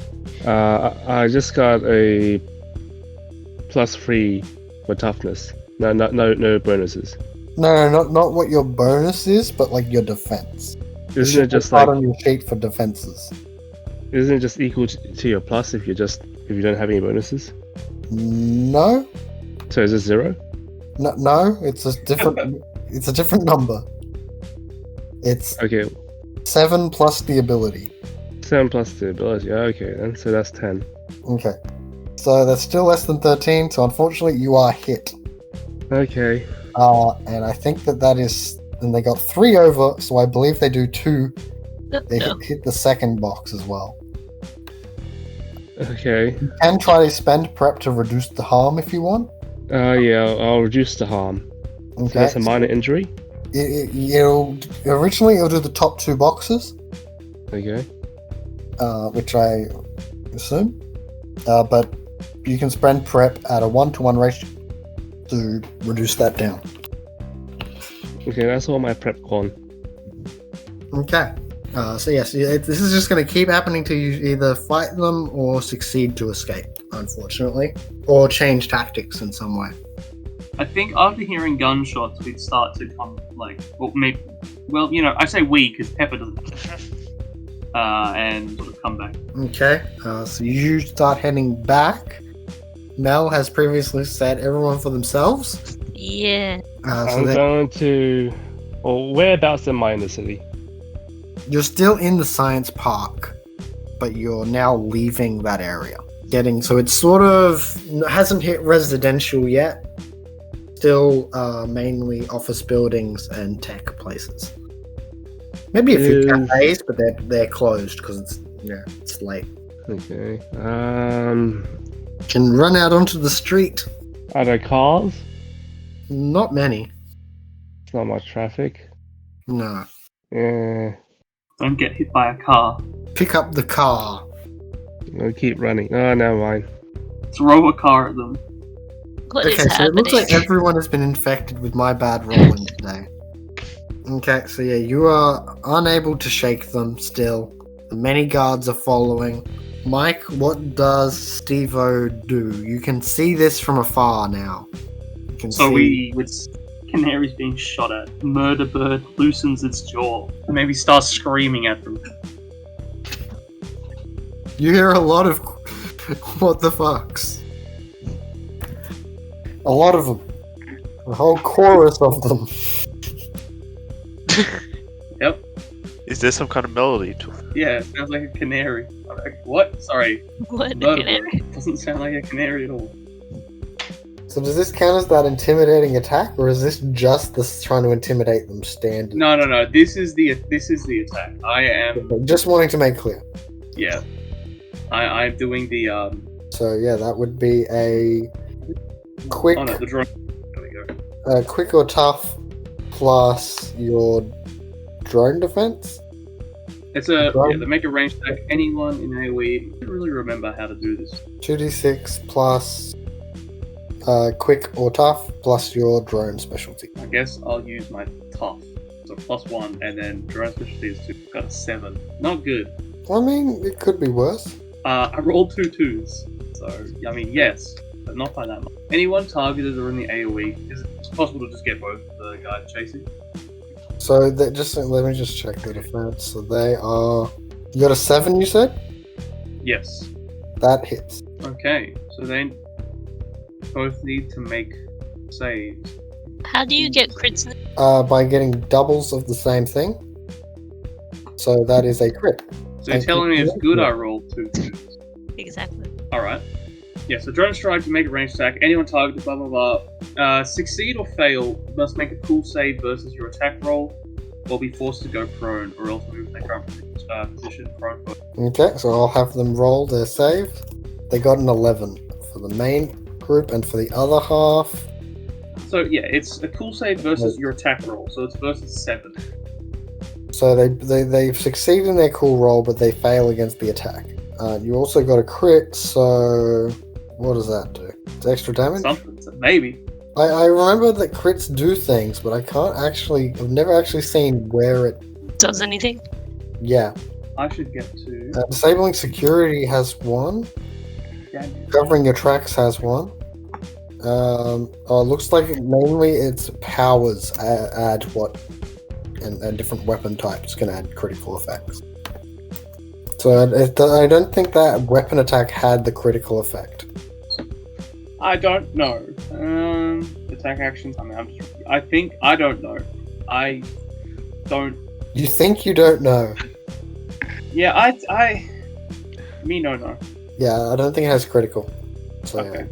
E: I just got a +3 for toughness. No bonuses.
A: No, not what your bonus is, but like your defense.
E: Isn't it just
A: part
E: like?
A: on your sheet for defenses?
E: Isn't it just equal to your plus if you don't have any bonuses?
A: No,
E: So is it 0?
A: no. It's a different. It's a different number. It's
E: Okay,
A: 7 plus the ability.
E: 7 plus the ability. Okay, then so that's 10.
A: Okay, so that's still less than 13. So unfortunately, you are hit.
E: Okay.
A: And I think that is. And they got 3 over, so I believe they do 2. They
C: No.
A: hit the second box as well.
E: Okay.
A: You can try to spend prep to reduce the harm if you want.
E: Yeah, I'll reduce the harm. So
A: Okay.
E: that's a minor injury.
A: Originally it'll do the top 2 boxes,
E: Okay.
A: which I assume. But you can spend prep at a 1-to-1 ratio to reduce that down.
E: Okay, that's all my prep gone.
A: Okay. So yes, this is just going to keep happening to you. Either fight them or succeed to escape, unfortunately, or change tactics in some way.
B: I think after hearing gunshots, we'd start to come I say we because Pepper doesn't. And sort of come back.
A: Okay, so you start heading back. Mel has previously said everyone for themselves.
C: Yeah.
A: So
E: I'm going to. Well, whereabouts am I in the city?
A: you're still in the science park, but you're now leaving that area. So it's sort of hasn't hit residential yet. Still mainly office buildings and tech places. Maybe a few cafes, but they're closed because it's late.
E: Okay.
A: Can run out onto the street.
E: Are there cars?
A: Not many.
E: It's not much traffic.
A: No.
E: Yeah.
B: Don't get hit by a car.
A: Pick up the car.
E: I'll keep running. Oh, never mind.
B: Throw a car at them.
C: What is
A: Okay, so it
C: happening?
A: looks like everyone has been infected with my bad rolling today. Okay, so yeah, you are unable to shake them still. The many guards are following. Mike, what does Steve-O do? You can see this from afar now. You can
B: With canaries being shot at, Murder Bird loosens its jaw and maybe starts screaming at them.
A: You hear a lot of what the fucks. A lot of them. A whole chorus of them.
B: Yep.
D: Is there some kind of melody to it?
B: Yeah, it sounds like a canary. I'm like, what? Sorry.
C: What?
B: Murder Bird. Doesn't sound like a canary at all.
A: So does this count as that intimidating attack, or is this just this trying to intimidate them standing?
B: No. This is the attack. I am.
A: Just wanting to make clear.
B: Yeah. I'm doing the
A: So yeah, that would be a quick,
B: Oh no, the drone. There we go.
A: quick or tough plus your drone defense.
B: It's a
A: Drone?
B: they make a range attack. Anyone in AoE. I don't really remember how to do this.
A: 2d6 plus quick or tough plus your drone specialty.
B: I guess I'll use my tough. So +1, and then drone specialty is 2. Got a 7. Not good.
A: I mean, it could be worse.
B: I rolled 2 2s. So I mean, yes, but not by that much. Anyone targeted or in the AoE, is it possible to just get both the guys chasing?
A: So let me just check the defense. So they are. You got a 7, you said?
B: Yes.
A: That hits.
B: Okay, so they both need to make saves.
C: How do you get crits?
A: By getting doubles of the same thing. So that is a crit.
B: So you're telling me it's good I rolled 2 2s.
C: Exactly.
B: Alright. Yeah, so drone strike to make a range attack. Anyone targeted, blah blah blah. Succeed or fail must make a cool save versus your attack roll, or be forced to go prone, or else move their current position prone.
A: Okay, so I'll have them roll their save. They got an 11 for the main group, and for the other half.
B: So yeah, it's a cool save versus your attack roll, so it's versus 7.
A: So they succeed in their cool roll, but they fail against the attack. You also got a crit, so what does that do? It's extra damage?
B: Something, so maybe.
A: I remember that crits do things, but I've never actually seen where it...
C: Does anything?
A: Yeah.
B: I should get to...
A: Disabling security has 1. Covering your tracks has 1. Looks like mainly its powers add what... And different weapon types can add critical effects. So I don't think that weapon attack had the critical effect.
B: I don't know. Attack actions. I mean, I don't know. I don't.
A: You think you don't know?
B: Yeah, no.
A: Yeah, I don't think it has critical. So,
B: Okay.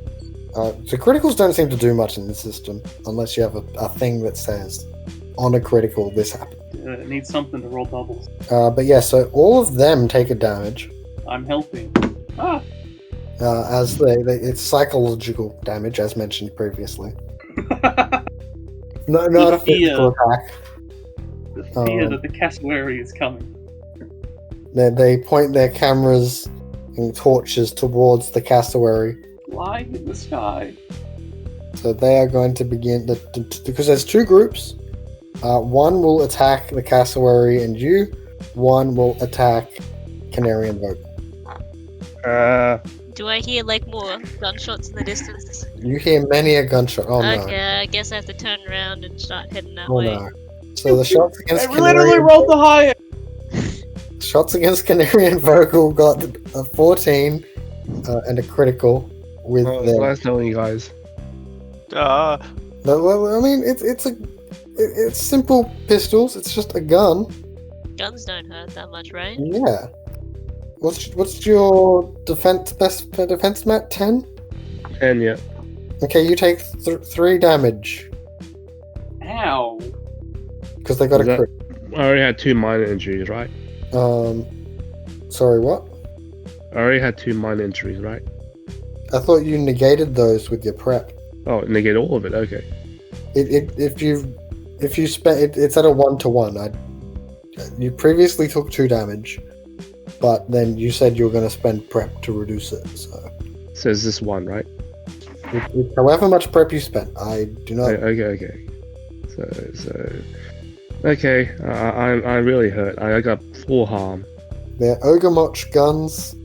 A: So criticals don't seem to do much in this system unless you have a thing that says on a critical this happens.
B: It needs something to roll doubles.
A: But yeah, so all of them take a damage.
B: I'm helping. Ah.
A: As it's psychological damage, as mentioned previously. No, not a physical attack.
B: The fear that the cassowary is coming.
A: They point their cameras and torches towards the cassowary.
B: Flying in the sky.
A: So they are going to begin because there's 2 groups. One will attack the cassowary and you. One will attack Canary and Vogue.
C: Do I hear like more gunshots in the distance?
A: You hear many a gunshot. Oh no.
C: Okay, I guess I have to turn around and start heading that
A: Oh
C: way.
A: no. So the shots against
B: I literally
A: Canary,
B: rolled the highest.
A: shots against Canary and Vogel got a 14 and a critical with
E: Oh,
A: their.
E: nice knowing you guys.
A: Well, I mean, it's simple pistols. It's just a gun.
C: Guns don't hurt that much, right?
A: Yeah. What's your best defense, Matt? 10.
E: And yeah.
A: Okay, you take 3 damage
B: Ow.
A: because they got
E: Is
A: a
E: that-
A: crit.
E: I already had 2 minor injuries, right?
A: Sorry, what?
E: I already had 2 minor injuries, right?
A: I thought you negated those with your prep.
E: Oh, negate all of it. Okay.
A: If you spent it's at a 1-to-1. You previously took 2 damage, but then you said you were going to spend prep to reduce it. So
E: Says this one, right?
A: however much prep you spent, I do not.
E: Okay. So. Okay. I really hurt. I got 4 harm.
A: Their Ogamoch guns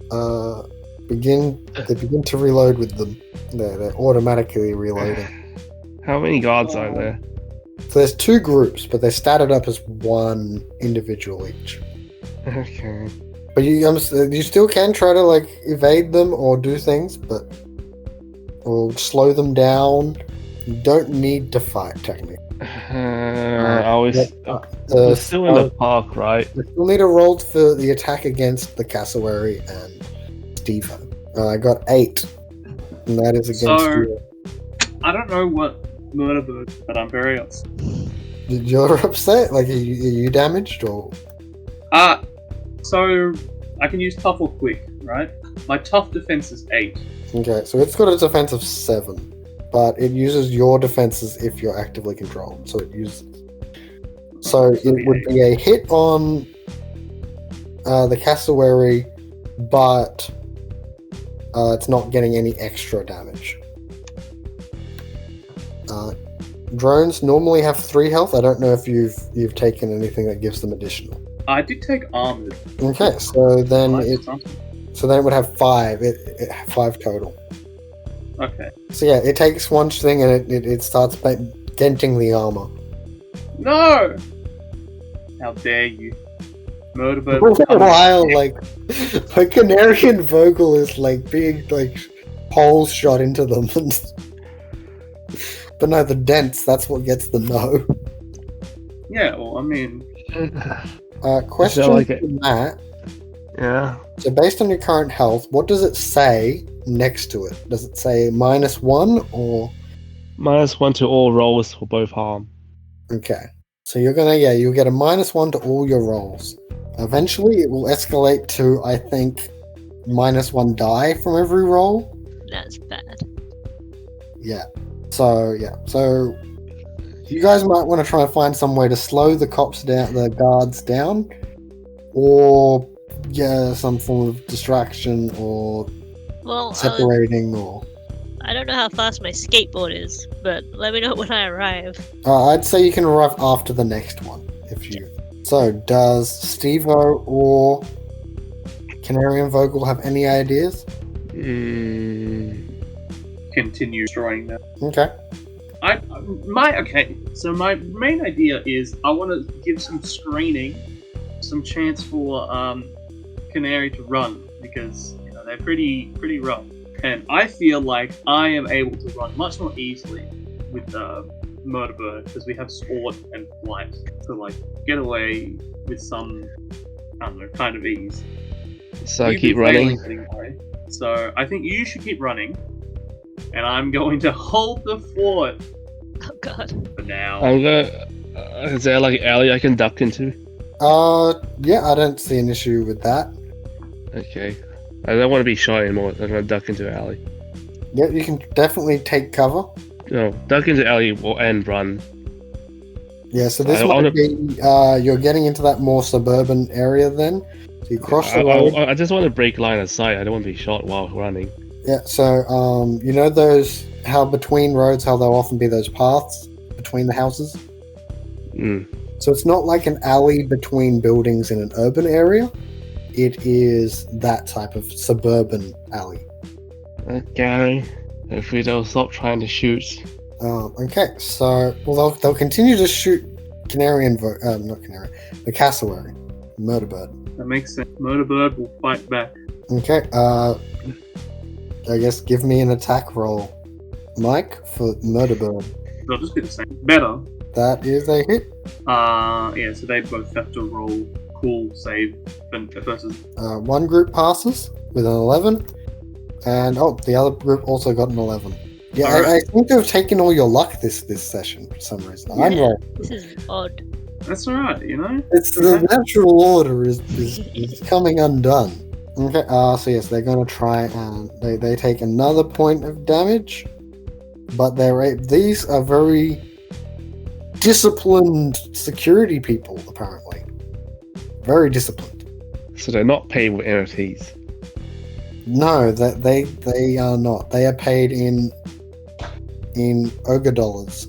A: begin to reload with them. They're automatically reloading.
E: How many guards are there?
A: So there's 2 groups, but they're started up as 1 individual each.
E: Okay.
A: But you still can try to like evade them or do things, or slow them down. You don't need to fight technically.
E: We're still in the park, right?
A: You still need a roll for the attack against the cassowary and Stevo. I got 8, and that is against
B: So-
A: you.
B: I don't know what murder bird, but I'm very upset.
A: You're upset? Like, are you damaged or?
B: So I can use tough or quick, right? My tough defense is 8.
A: Okay, so it's got a defense of 7, but it uses your defenses if you're actively controlled. So it uses. So it would be a hit on the cassowary, but it's not getting any extra damage. Drones normally have 3 health. I don't know if you've taken anything that gives them additional.
B: I did take armored.
A: Okay, so then
B: Like
A: it
B: something.
A: would have 5. It 5 total.
B: Okay.
A: So yeah, it takes one thing and it starts denting the armor.
B: No! How dare you? Murder bird.
A: For a while, like a Canary and Vogel is like being like holes shot into them, but no, the dents. That's what gets the no.
B: Yeah, well, I mean,
A: Question
E: I like
A: for
E: it.
A: Matt.
E: Yeah.
A: So based on your current health, what does it say next to it? Does it say -1 or?
E: -1 to all rolls for both harm.
A: Okay. So you'll get a -1 to all your rolls. Eventually it will escalate to, I think, -1 die from every roll.
C: That's bad.
A: Yeah. So you guys might want to try and find some way to slow the cops down, the guards down, or some form of distraction or
C: Well,
A: separating or.
C: I don't know how fast my skateboard is, but let me know when I arrive.
A: I'd say you can arrive after the next one if you. So does Stevo or Canary and Vogel have any ideas?
B: continue destroying them.
A: Okay.
B: So my main idea is I want to give some screening, some chance for Canary to run because they're pretty rough, and I feel like I am able to run much more easily with Murder Bird because we have sport and flight to get away with some kind of ease.
E: So
B: You've
E: keep
B: been
E: running.
B: failing anyway, so I think you should keep running, and I'm going to hold the fort
C: Oh god.
B: for now.
E: I'm gonna. Is there like an alley I can duck into?
A: Yeah, I don't see an issue with that.
E: Okay. I don't want to be shot anymore. I'm gonna duck into an alley.
A: Yeah, you can definitely take cover.
E: No, duck into the alley and run.
A: Yeah, so this
E: I
A: might
E: wanna-
A: be you're getting into that more suburban area then. So you cross the road.
E: I just want to break line of sight. I don't want to be shot while running.
A: Yeah, so those how between roads how there'll often be those paths between the houses.
E: Mm.
A: So it's not like an alley between buildings in an urban area. It is that type of suburban alley.
E: Okay. Hopefully they'll stop trying to shoot.
A: Okay, so they'll continue to shoot not Canary, the cassowary, murder bird.
B: That makes sense. Motorbird will fight back.
A: Okay, I guess give me an attack roll, Mike, for murder bird.
B: They'll just be the same. Better.
A: That is a hit.
B: Yeah, so they both have to roll cool save versus.
A: One group passes with an 11, and the other group also got an 11. Yeah,
B: Alright.
A: I seem to have taken all your luck this session for some reason. I'm
C: Yeah.
A: wrong.
C: This is odd.
B: That's alright, you know?
A: It's the natural order is coming undone. Okay, so yes, they're going to try and they take another point of damage, but these are very disciplined security people, apparently. Very disciplined.
E: So they're not paid with NFTs.
A: No, that they are not. They are paid in ogre dollars,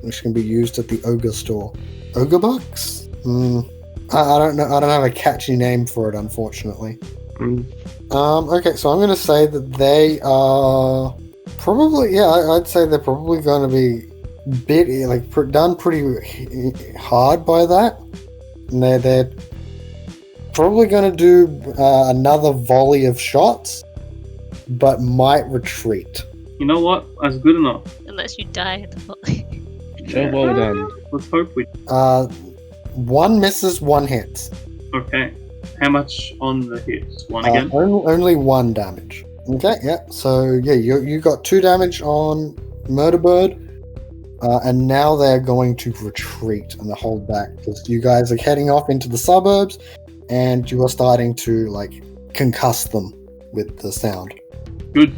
A: which can be used at the ogre store. Ogre bucks? I don't know. I don't have a catchy name for it, unfortunately. Okay, so I'm going to say that they are probably. Yeah, I'd say they're probably going to be done pretty hard by that. And they're probably going to do another volley of shots, but might retreat.
B: You know what? That's good enough.
C: Unless you die in the volley.
E: So well done.
B: Let's hope we.
A: One misses, one hits.
B: Okay. How much on the hits? One
A: Uh,
B: again?
A: only one damage. Okay, yeah. So yeah, you got 2 damage on Murder Bird, and now they're going to retreat and hold back because you guys are heading off into the suburbs, and you are starting to concuss them with the sound.
B: Good.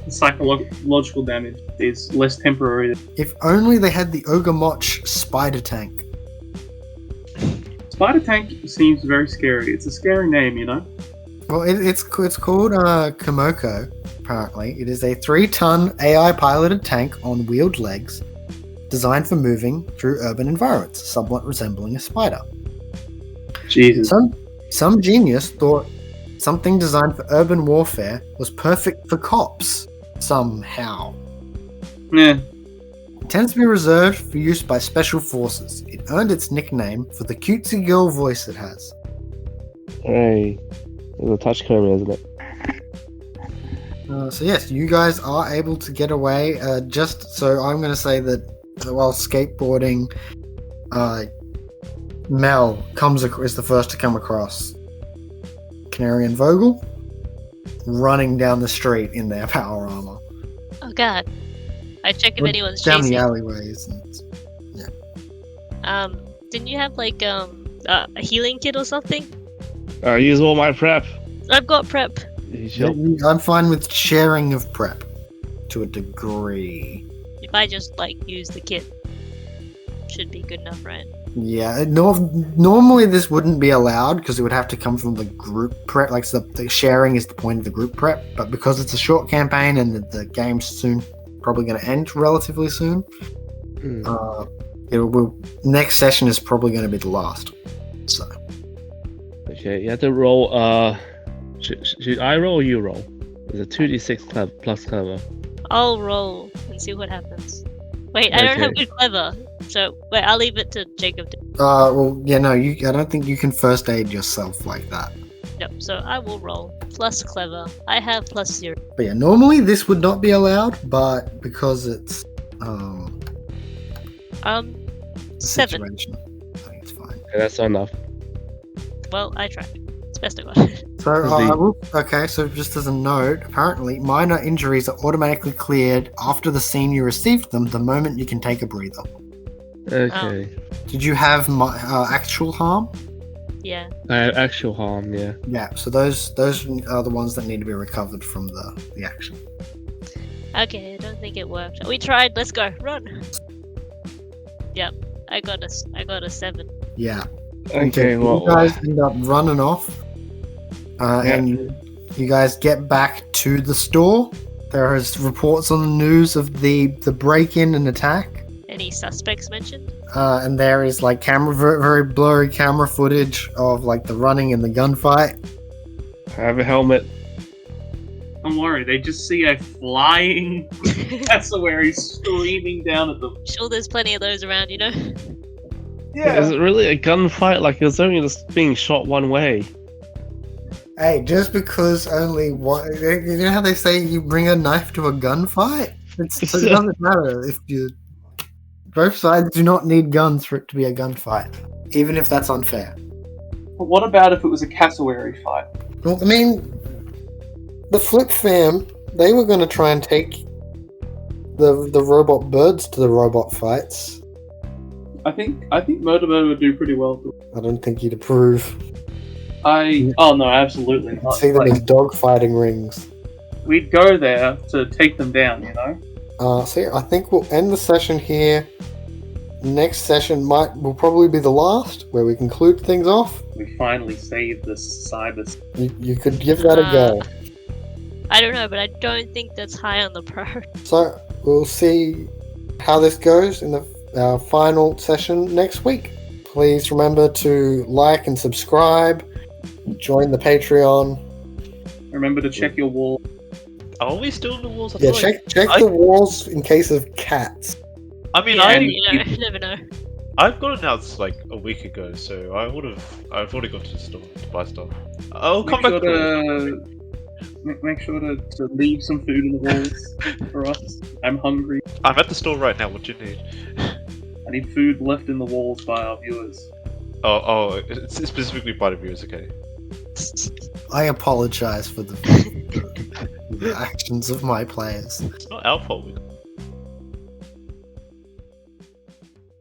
B: The psychological damage is less temporary.
A: If only they had the Ogre Moch Spider Tank.
B: Spider Tank seems very scary. It's a scary name, you know?
A: Well, it's called Komoko. Apparently, it is a 3-ton AI-piloted tank on wheeled legs, designed for moving through urban environments, somewhat resembling a spider.
B: Jesus.
A: Some genius thought something designed for urban warfare was perfect for cops. Somehow.
B: Yeah.
A: It tends to be reserved for use by special forces. It earned its nickname for the cutesy girl voice it has.
E: Hey, there's a touch camera, isn't it?
A: So yes, you guys are able to get away. Just so I'm going to say that while skateboarding, Mel is the first to come across Canary and Vogel running down the street in their power armor.
C: Oh god. I check if anyone's
A: down
C: chasing.
A: the alleyways.
C: Didn't you have a healing kit or something?
E: Use all my prep.
C: I've got prep.
E: You shall-
A: I'm fine with sharing of prep to a degree.
C: If I just use the kit, should be good enough, right?
A: Yeah, normally this wouldn't be allowed because it would have to come from the group prep. The sharing is the point of the group prep, but because it's a short campaign and the game's probably going to end relatively soon, next session is probably going to be the last. So.
E: Okay, you have to roll. Should I roll or you roll? It's a 2d6 plus clever.
C: I'll roll and see what happens. Wait, I don't have good clever, so wait, I'll leave it to Jacob.
A: I don't think you can first aid yourself like that.
C: No, so I will roll plus clever. I have plus 0.
A: But yeah, normally this would not be allowed, but because it's
C: 7.
A: situation, I think it's fine.
E: Okay, that's enough.
C: Well, I tried. It's best I got.
A: So, so just as a note, apparently minor injuries are automatically cleared after the scene you received them the moment you can take a breather.
E: Okay.
A: Did you have actual harm?
C: Yeah.
E: I have actual harm, yeah.
A: Yeah, so those are the ones that need to be recovered from the action.
C: Okay, I don't think it worked. We tried. Let's go. Run. Yep. I got a 7.
A: Yeah.
E: Okay, well,
A: you guys end up running off, and you guys get back to the store. There is reports on the news of the break-in and attack.
C: Any suspects mentioned?
A: And there is very blurry camera footage of the running and the gunfight.
E: I have a helmet.
B: Don't worry, they just see a flying cassowary screaming down at them.
C: Sure, there's plenty of those around, you know?
E: Is it really a gunfight? Like, it's only just being shot one way.
A: Hey, just because only one, you know how they say you bring a knife to a gunfight? So it doesn't matter if you. Both sides do not need guns for it to be a gunfight, even if that's unfair.
B: But what about if it was a cassowary fight?
A: Well, I mean, the Flip fam, they were going to try and take the robot birds to the robot fights.
B: I think Murderbird would do pretty well.
A: I don't think you'd approve.
B: Oh no, absolutely not.
A: See them
B: Like,
A: as dogfighting rings.
B: we'd go there to take them down, you know?
A: See, I think we'll end the session here. Next session will probably be the last, where we conclude things off.
B: We finally saved this cyber.
A: You could give that a go.
C: I don't know, but I don't think that's high on the priority.
A: So we'll see how this goes in our final session next week. Please remember to like and subscribe. Join the Patreon.
B: Remember to check your wall.
D: Are we still in the walls? I
A: Yeah,
D: feel like-
A: check the walls in case of cats.
D: I mean,
C: Yeah,
D: I
C: you know, never know.
D: I've got it now like a week ago, so I've already got to the store to buy stuff. I'll come back.
B: Make sure to leave some food in the walls for us. I'm hungry.
D: I'm at the store right now. What do you need?
B: I need food left in the walls by our viewers.
D: Oh, it's specifically by the viewers. Okay.
A: I apologize for the actions of my players.
D: It's not our fault.